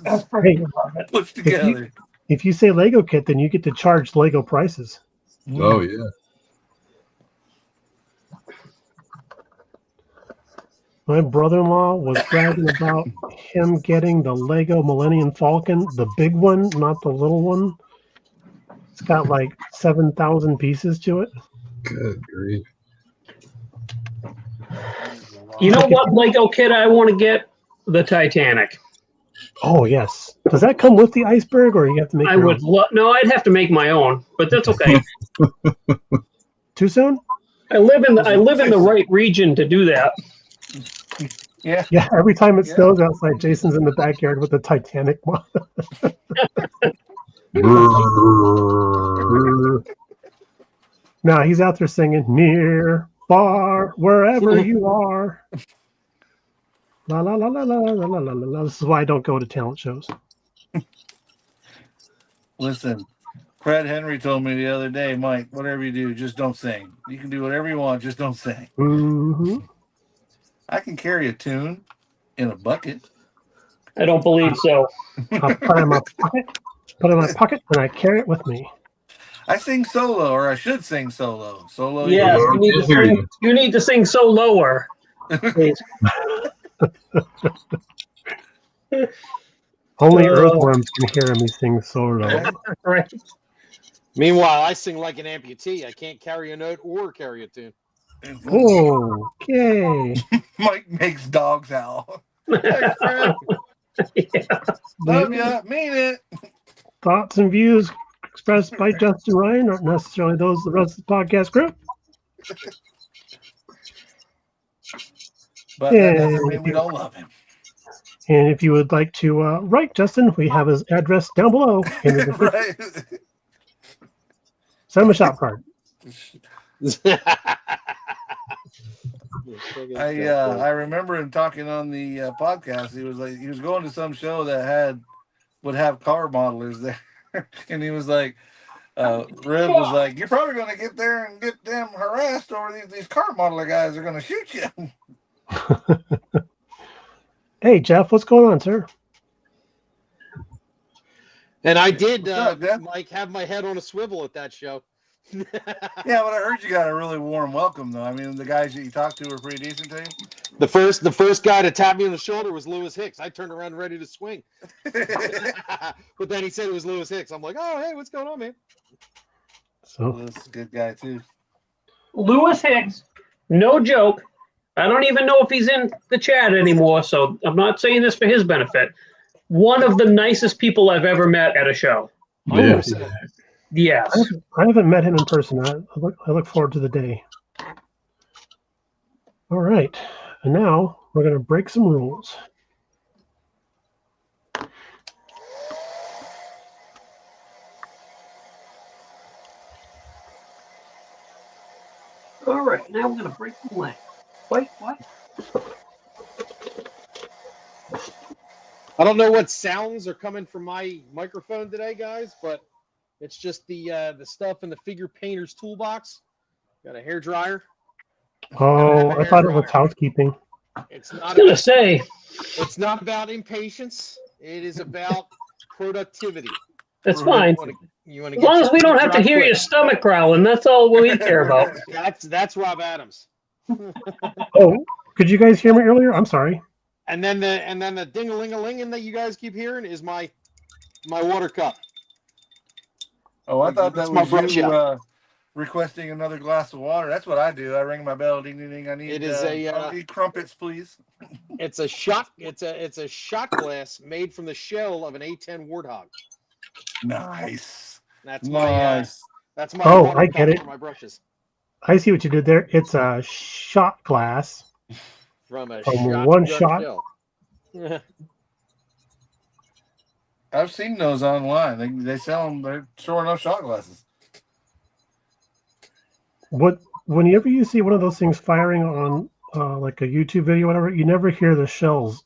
That's Hey, pushed together. if you say Lego kit, then you get to charge Lego prices. Oh yeah. My brother-in-law was bragging about him getting the Lego Millennium Falcon, the big one, not the little one. It's got like 7,000 pieces to it. Good grief. You know what Lego kit I want to get? The Titanic. Oh yes. Does that come with the iceberg, or you have to make? I your would own? no, I'd have to make my own, but that's okay. Too soon? I live in the right region to do that. Yeah. Yeah. Every time it snows outside, Jason's in the backyard with the Titanic. No, he's out there singing near, far, wherever you are. La la la la la la la la la. This is why I don't go to talent shows. Listen, Fred Henry told me the other day, Mike, whatever you do, just don't sing. You can do whatever you want, just don't sing. Mm-hmm. I can carry a tune in a bucket. I don't believe so. I put it in my pocket, and I carry it with me. I sing solo, or I should sing solo. Solo. Yes, Yeah, you need to sing so lower. Please. Only earthworms can hear me sing solo. Right. Meanwhile, I sing like an amputee. I can't carry a note or carry a tune. Okay. Mike makes dogs howl. Hey, Fred, love ya, mean it. Thoughts and views expressed by Justin Ryan aren't necessarily those of the rest of the podcast group. But that doesn't mean we don't love him. And if you would like to write Justin, we have his address down below. In the description. Right. Send him a shop card. I remember him talking on the podcast. He was going to some show that would have car modelers there, and he was like, Riv was like, "You're probably going to get there and get them harassed, or these car modeler guys are going to shoot you." Hey Jeff, what's going on, sir? And I did, What's up, Jeff? Mike, have my head on a swivel at that show. Yeah, but I heard you got a really warm welcome, though. I mean, the guys that you talked to were pretty decent to you. The first guy to tap me on the shoulder was Lewis Hicks. I turned around ready to swing. But then he said it was Lewis Hicks. I'm like, oh, hey, what's going on, man? So This is a good guy too. Lewis Hicks, no joke. I don't even know if he's in the chat anymore, so I'm not saying this for his benefit. One of the nicest people I've ever met at a show. Yeah. Yes. I haven't met him in person. I look forward to the day. All right, and now we're going to break some rules. All right, now we're gonna break the leg. Wait, what? I don't know what sounds are coming from my microphone today, guys, but it's just the stuff in the figure painter's toolbox. Got a hair dryer. Oh, I thought it was housekeeping. It's I not was gonna about, say it's not about impatience. It is about productivity. that's fine. You want As long as we don't have to hear your stomach growling, that's all we care about. That's Rob Adams. Oh, could you guys hear me earlier? I'm sorry. And then the ding-a-ling-a-linging that you guys keep hearing is my water cup. Oh, I thought That's that my was brush you requesting another glass of water. That's what I do. I ring my bell. Ding, ding, ding. I It is I need crumpets, please. it's a shot glass made from the shell of an A10 warthog. Nice. That's Nice. that's my Oh, water I cup get it. for my brushes. I see what you did there. It's a shot glass. From a From one shotgun shot. shell. I've seen those online. They sell them. They're sure enough shot glasses. Whenever you see one of those things firing on like a YouTube video, or whatever, you never hear the shells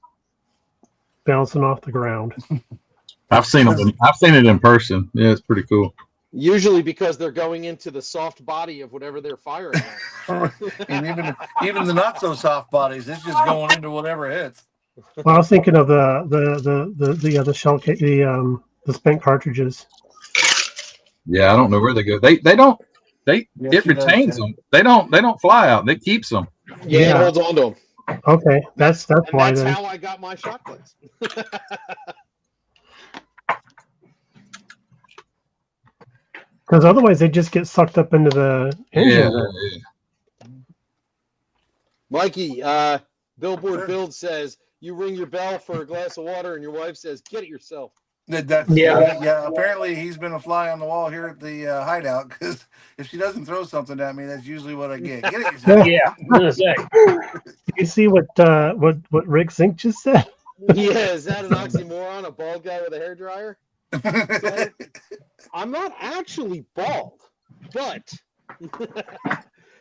bouncing off the ground. I've seen them. I've seen it in person. Yeah, it's pretty cool. Usually because they're going into the soft body of whatever they're firing at. And even the not so soft bodies, it's just going into whatever hits. Well, I was thinking of the shell the spent cartridges. Yeah, I don't know where they go. They don't. It Yes, retains them. They don't fly out. It keeps them. Yeah, Yeah. it holds on to them. Okay, that's And why that's then. how I got my shot glass. Because otherwise they just get sucked up into the engine. Yeah. Mikey, Billboard Build says you ring your bell for a glass of water and your wife says, "Get it yourself." Yeah. Apparently, he's been a fly on the wall here at the hideout because if she doesn't throw something at me, that's usually what I get. Get it yourself. Yeah, I'm gonna say. You see what Rick Zink just said? Yeah, is that an oxymoron? A bald guy with a hair dryer? I'm not actually bald, but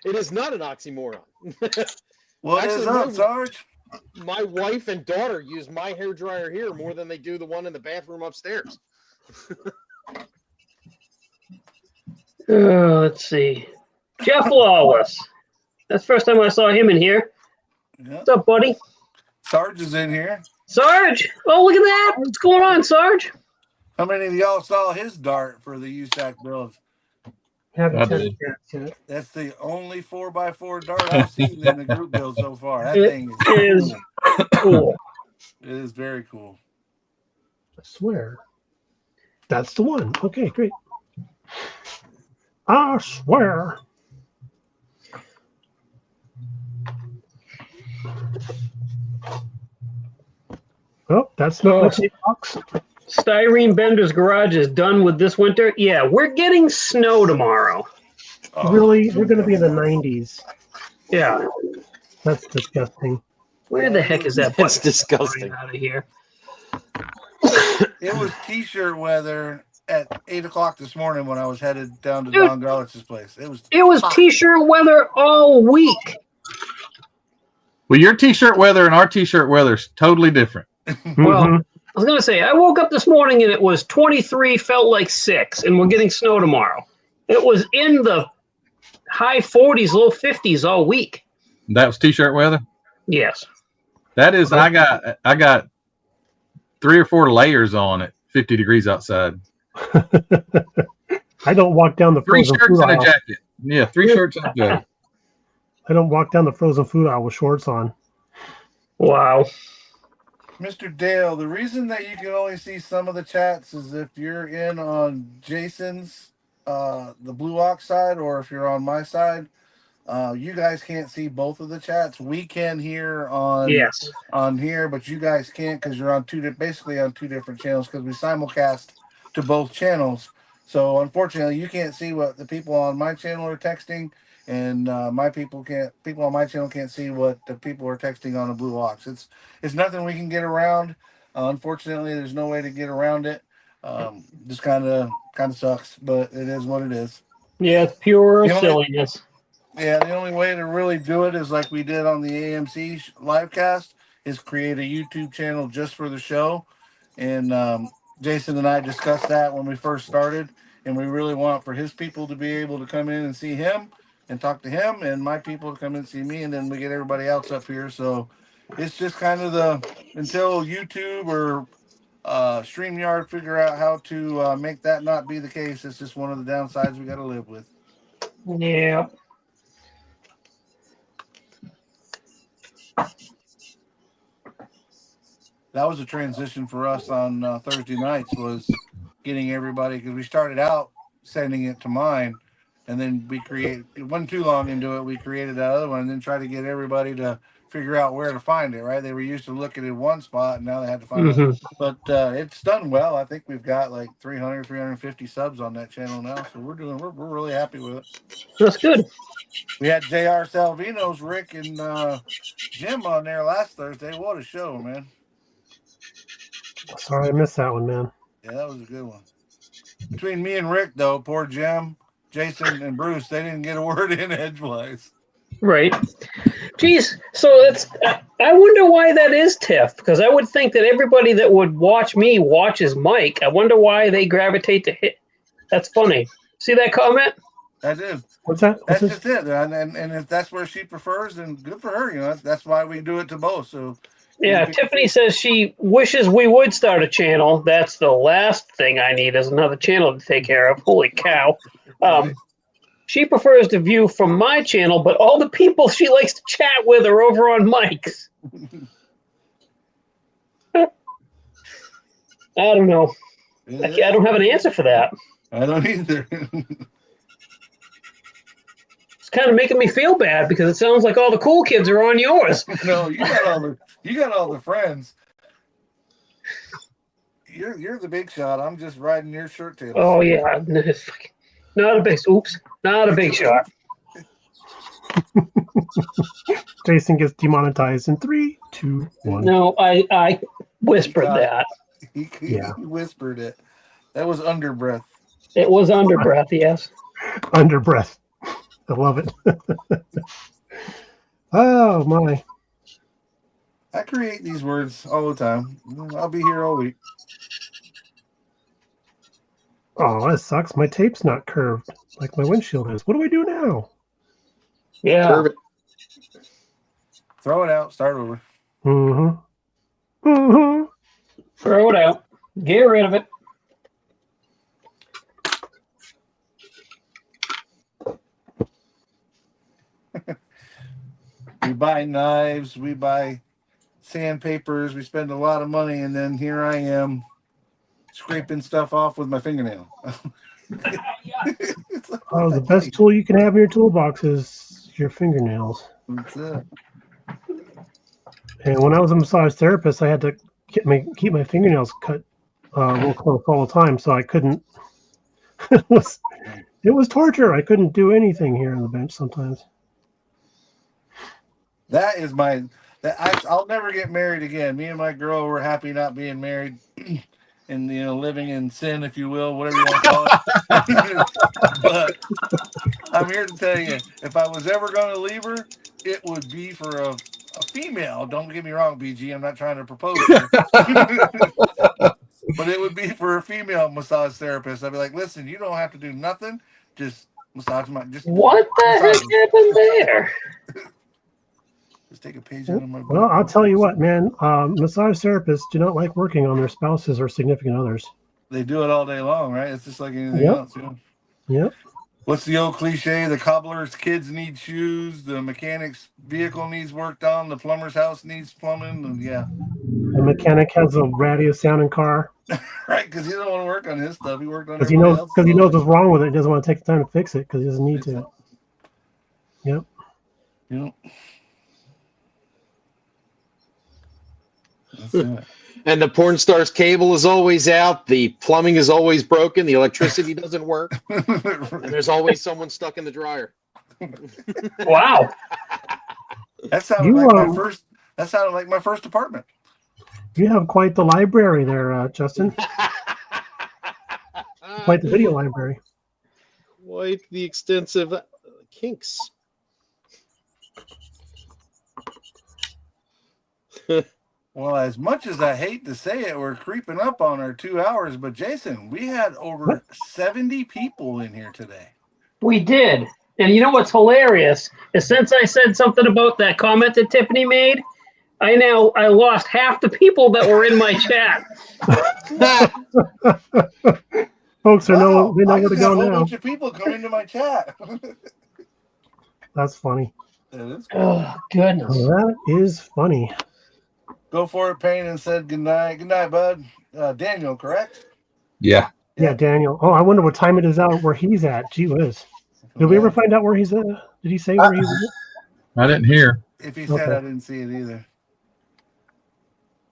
it is not an oxymoron. What is up, Sarge? My wife and daughter use my hair dryer here more than they do the one in the bathroom upstairs. Let's see. Jeff Lawless. That's the first time I saw him in here. Yeah. What's up, buddy? Sarge is in here. Sarge! Oh, look at that! What's going on, Sarge? How many of y'all saw his dart for the USAC build? Haven't I tested did. it yet. That's the only 4x4 dart I've seen in the group build so far. That It thing is is cool. It is very cool. I swear. That's the one. Okay, great. I swear. Oh, that's not Oh. the box. Styrene Bender's garage is done with this winter. Yeah, we're getting snow tomorrow. Oh, Really? We're going to be in the 90s. Yeah. That's disgusting. Where the heck is that? It's button disgusting. out of here. It was t-shirt weather at 8 o'clock this morning when I was headed down to Dude. Don Garlich's place. It was hot. t-shirt weather all week. Well, your t-shirt weather and our t-shirt weather is totally different. Well, Mhm. I was gonna say I woke up this morning and it was 23, felt like 6, and we're getting snow tomorrow. It was in the high 40s, low 50s all week. That was t-shirt weather. Yes. That is, I got 3 or 4 layers on at 50 degrees outside. I don't walk down the 3 frozen shirts food and a aisle. jacket. Yeah, 3 shirts and a jacket. I don't walk down the frozen food aisle with shorts on. Wow. Mr. Dale, the reason that you can only see some of the chats is if you're in on Jason's, the Blue Ox side, or if you're on my side. You guys can't see both of the chats. We can hear on Yes. on here, but you guys can't because you're on basically on 2 different channels because we simulcast to both channels. So unfortunately, you can't see what the people on my channel are texting, and people on my channel can't see what the people are texting on the Blue Ox. It's nothing we can get around. Unfortunately, there's no way to get around it. Just kind of sucks, but it is what it is. Yeah, it's pure The only- silliness. Yeah, the only way to really do it is like we did on the AMC live cast, is create a YouTube channel just for the show. And Jason and I discussed that when we first started, and we really want for his people to be able to come in and see him and talk to him, and my people to come in and see me, and then we get everybody else up here. So it's just kind of the until YouTube or StreamYard figure out how to make that not be the case. It's just one of the downsides we got to live with. Yeah. That was a transition for us on Thursday nights, was getting everybody, because we started out sending it to mine, and then it wasn't too long into it, we created that other one, and then tried to get everybody to figure out where to find it, right? They were used to looking in one spot, and now they had to find it. Hmm. But it's done well. I think we've got like 300, 350 subs on that channel now, so we're really happy with it. That's good. We had JR Salvino's Rick and Jim on there last Thursday. What a show, man. Sorry, I missed that one, man. Yeah, that was a good one. Between me and Rick, though, poor Jim, Jason, and Bruce, they didn't get a word in edgewise. Right. Geez, so that's. I wonder why that is, Tiff, because I would think that everybody that would watch me watches Mike. I wonder why they gravitate to hit. That's funny. See that comment? I do. What's that? That's just it. And if that's where she prefers, then good for her. You know, that's why we do it to both. So Yeah, Tiffany says she wishes we would start a channel. That's the last thing I need is another channel to take care of. Holy cow. She prefers to view from my channel, but all the people she likes to chat with are over on Mike's. I don't know. yeah, I don't have an answer for that. I don't either. It's kind of making me feel bad because it sounds like all the cool kids are on yours. No, you got all the friends. You're the big shot. I'm just riding your shirt tails. Oh yeah, not a big shot. Jason gets demonetized in 3, 2, 1. No, I whispered that. He Yeah. whispered it. That was under breath. It was under breath, yes. Under breath. I love it. Oh my. I create these words all the time. I'll be here all week. Oh, that sucks. My tape's not curved like my windshield is. What do I do now? Yeah. Curve it. Throw it out. Start over. Mm-hmm. Mm-hmm. Throw it out. Get rid of it. We buy knives. We buy sandpapers. We spend a lot of money, and then here I am scraping stuff off with my fingernail. It's like, Oh, the what best tool you can have in your toolbox is your fingernails. That's it. And when I was a massage therapist, I had to keep my fingernails cut real close all the time, so I couldn't. it was torture. I couldn't do anything here on the bench sometimes. That is I'll never get married again. Me and my girl were happy not being married, and living in sin, if you will, whatever you want to call it. But I'm here to tell you, if I was ever going to leave her, it would be for a female. Don't get me wrong, BG. I'm not trying to propose here. But it would be for a female massage therapist. I'd be like, listen, you don't have to do nothing. Just massage my. What the heck happened there? Just take a page out of my book. Well, I'll tell you what, man. Massage therapists do not like working on their spouses or significant others. They do it all day long, right? It's just like anything Yep. else. Yep. What's the old cliche? The cobbler's kids need shoes. The mechanic's vehicle needs worked on. The plumber's house needs plumbing. And yeah, The mechanic has a rattiest sounding car right. Because he don't want to work on his stuff. He worked on because he everybody knows else's what's wrong with it. He doesn't want to take the time to fix it because he doesn't need stuff. to. Yep. That's it. And the porn star's cable is always out. The plumbing is always broken. The electricity doesn't work. And there's always someone stuck in the dryer. Wow. That sounded like my first apartment. You have quite the library there, Justin. Quite the video library. Quite the extensive kinks. Well, as much as I hate to say it, we're creeping up on our 2 hours. But Jason, we had over 70 people in here today. We did. And you know what's hilarious is since I said something about that comment that Tiffany made, I lost half the people that were in my chat. Folks they know I where just to got go a whole now. bunch of people come into my chat. That's funny. That is cool. Oh, goodness. That is funny. Go for it, Payne, and said good night. Good night, bud. Daniel, correct? Yeah. Yeah, Daniel. Oh, I wonder what time it is out where he's at. Gee whiz. Did we ever find out where he's at? Did he say where he was? I didn't hear. If he said, Okay. I didn't see it either.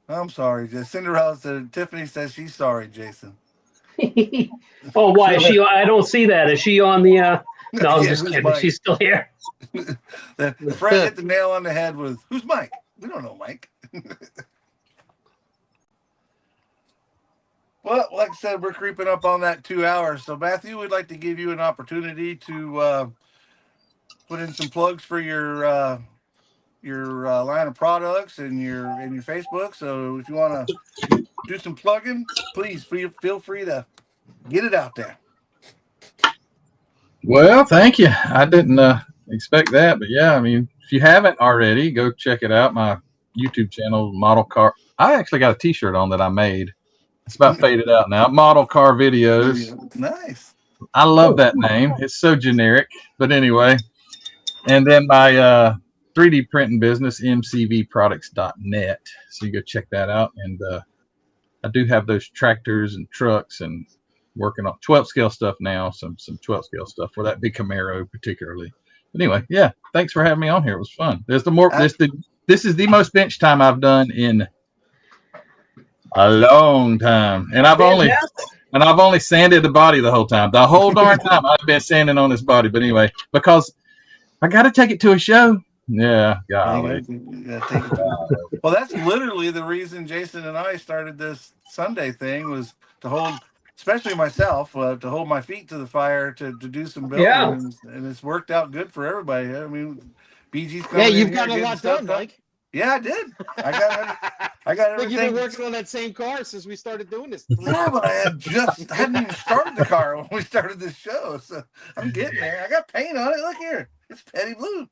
I'm sorry. Cinderella said, Tiffany says she's sorry, Jason. Oh, why is she? I don't see that. Is she on the? No, I'm Yeah, just who's kidding. Mike? She's still here. Fred hit the nail on the head with, who's Mike? We don't know Mike. Well, like I said, we're creeping up on that 2 hours. So, Matthew, we'd like to give you an opportunity to put in some plugs for your line of products and your Facebook. So, if you want to do some plugging, please feel free to get it out there. Well, thank you. I didn't expect that, but yeah, I mean, if you haven't already, go check it out. My YouTube channel, Model Car. I actually got a T-shirt on that I made. It's about faded out now. Model Car Videos. Nice. I love that name. It's so generic, but anyway. And then my 3D printing business, mcvproducts.net. So you go check that out. And I do have those tractors and trucks and working on 12 scale stuff now, some 12 scale stuff for that big Camaro particularly. But anyway, yeah, thanks for having me on here. It was fun. This is the most bench time I've done in a long time, and I've only sanded the body the whole time. The whole darn time I've been sanding on this body. But anyway, because I got to take it to a show. Yeah, golly. Well, that's literally the reason Jason and I started this Sunday thing, was to hold, especially myself, to hold my feet to the fire to do some building. Yeah. And it's worked out good for everybody. I mean, BG's coming Yeah, you've in got here a getting lot stuff done, Mike. Yeah, I did. I got I think everything. you've been working on that same car since we started doing this. Yeah, but I hadn't even started the car when we started this show, so I'm getting there. I got paint on it. Look here, it's Petty Blue.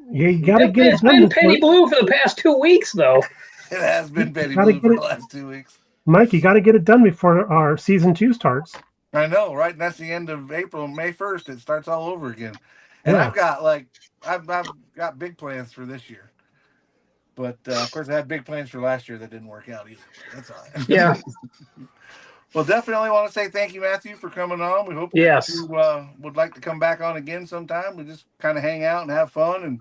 Yeah, you got to get it It's done. been Petty Blue for the past 2 weeks, though. It has been Petty Gotta Blue for get the it. last 2 weeks. Mike, you got to get it done before our season 2 starts. I know, right? And that's the end of April, May 1st. It starts all over again. And Yeah. I've got big plans for this year. But of course, I had big plans for last year that didn't work out either. That's all right. Yeah. Well, definitely want to say thank you, Matthew, for coming on. We hope Yes. you would like to come back on again sometime. We just kind of hang out and have fun and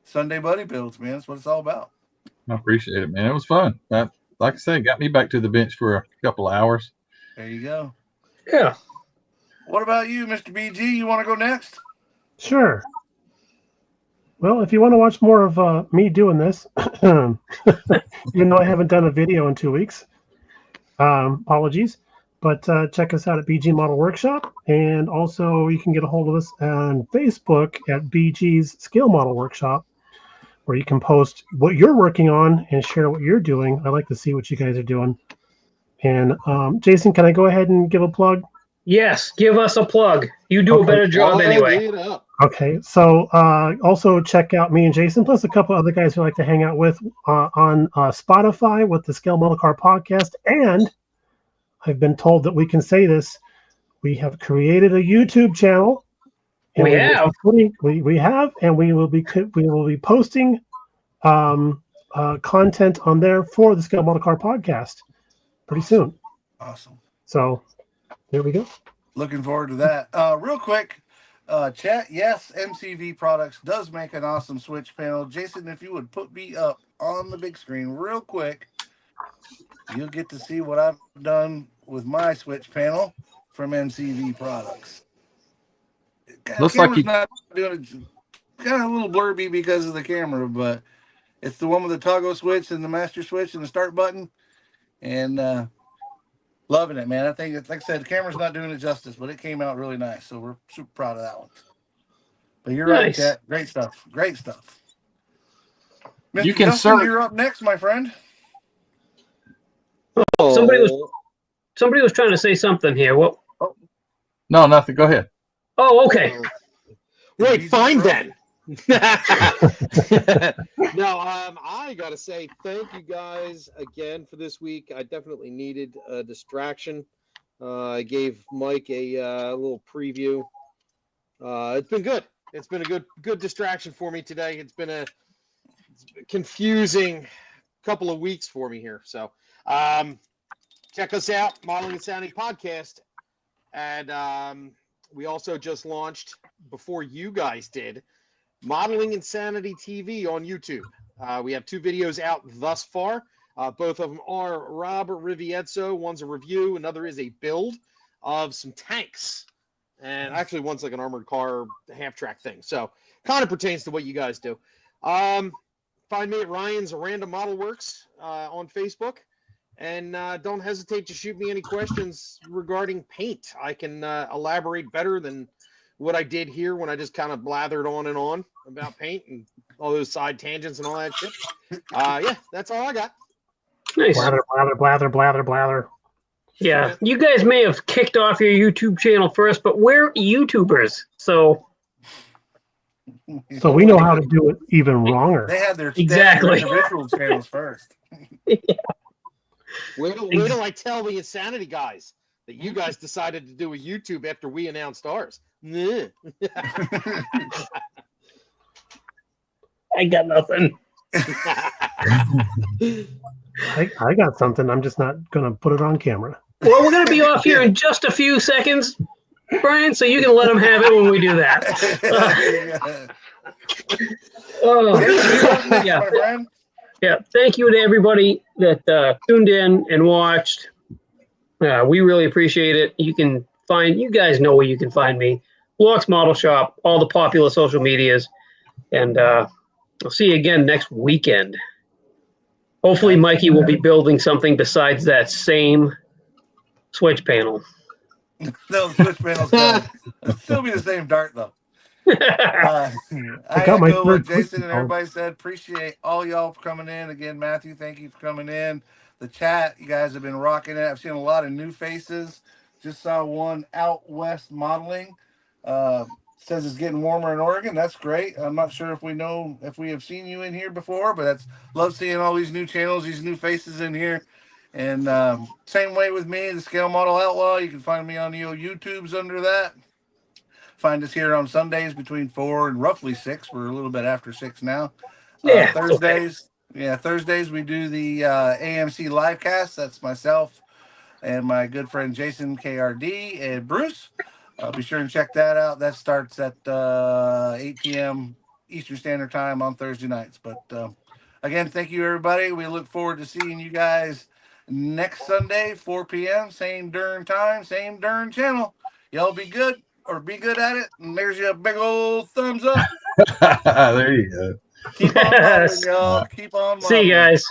Sunday buddy builds, man. That's what it's all about. I appreciate it, man. It was fun. Like I said, got me back to the bench for a couple of hours. There you go. Yeah. What about you, Mr. BG? You want to go next? Sure. Well, if you want to watch more of me doing this, even though I haven't done a video in 2 weeks, apologies. But check us out at BG Model Workshop. And also you can get a hold of us on Facebook at BG's Scale Model Workshop, where you can post what you're working on and share what you're doing. I like to see what you guys are doing. And Jason, can I go ahead and give a plug? Yes. Give us a plug. You do a better job anyway. Okay, so also check out me and Jason, plus a couple other guys who like to hang out with on Spotify with the Scale Model Car Podcast. And I've been told that we can say this: we have created a YouTube channel. And We have. We have, and we will be posting content on there for the Scale Model Car Podcast pretty soon. Awesome. So there we go. Looking forward to that. Real quick. Chat, yes, MCV Products does make an awesome switch panel. Jason, if you would put me up on the big screen real quick, you'll get to see what I've done with my switch panel from MCV Products. Looks like you not doing it, kind of a little blurby because of the camera, but it's the one with the toggle switch and the master switch and the start button, and loving it, man. I think it's, like I said, the camera's not doing it justice, but it came out really nice. So we're super proud of that one. But you're right, Nice. Chet. Great stuff. Great stuff. Mr. You can Justin, search. you're up next, my friend. Somebody was trying to say something here. What? No, nothing. Go ahead. Oh, okay. Wait, Jesus fine Christ. then. No, I gotta say thank you guys again for this week. I definitely needed a distraction. I gave Mike a little preview. It's been good. It's been a good distraction for me today. It's been a confusing couple of weeks for me here. So check us out, Modeling Insanity Podcast. And we also just launched, before you guys did, Modeling Insanity TV on YouTube. We have 2 videos out thus far. Both of them are Rob Riviezzo. One's a review, another is a build of some tanks. And actually, one's like an armored car half-track thing. So kind of pertains to what you guys do. Find me at Ryan's Random Model Works on Facebook. And don't hesitate to shoot me any questions regarding paint. I can elaborate better than what I did here when I just kind of blathered on and on about paint and all those side tangents and all that shit. Yeah, that's all I got. Nice. Blather, blather, blather, blather, blather. Yeah, you guys may have kicked off your YouTube channel first, but we're YouTubers, so So we know how to do it even wronger. They had their Exactly. standard individual channels first. Wait till I tell the Insanity guys that you guys decided to do a YouTube after we announced ours. Nah. I got nothing. I got something. I'm just not going to put it on camera. Well, we're going to be off here in just a few seconds, Brian, so you can let them have it when we do that. Yeah. My friend. Yeah, thank you to everybody that tuned in and watched. We really appreciate it. You guys know where you can find me. Lux Model Shop, all the popular social medias. And I'll see you again next weekend. Hopefully Mikey will be building something besides that same switch panel. No, the switch panel's done. It'll still be the same dart, though. I got my echo what third Jason and switch everybody said. Appreciate all y'all for coming in. Again, Matthew, thank you for coming in. The chat, you guys have been rocking it. I've seen a lot of new faces. Just saw one out west modeling. Says it's getting warmer in Oregon. That's great. I'm not sure if we have seen you in here before, but love seeing all these new channels, these new faces in here. And same way with me, the Scale Model Outlaw. You can find me on the YouTubes under that. Find us here on Sundays between 4 and roughly 6. We're a little bit after 6 now. Yeah, Thursdays. Yeah, Thursdays we do the AMC livecast. That's myself and my good friend Jason KRD and Bruce. Be sure and check that out. That starts at 8 p.m. Eastern Standard Time on Thursday nights. But again, thank you, everybody. We look forward to seeing you guys next Sunday, 4 p.m. Same darn time, same darn channel. Y'all be good or be good at it. And there's your big old thumbs up. There you go. Keep on modeling, y'all. Keep on modeling. See you guys.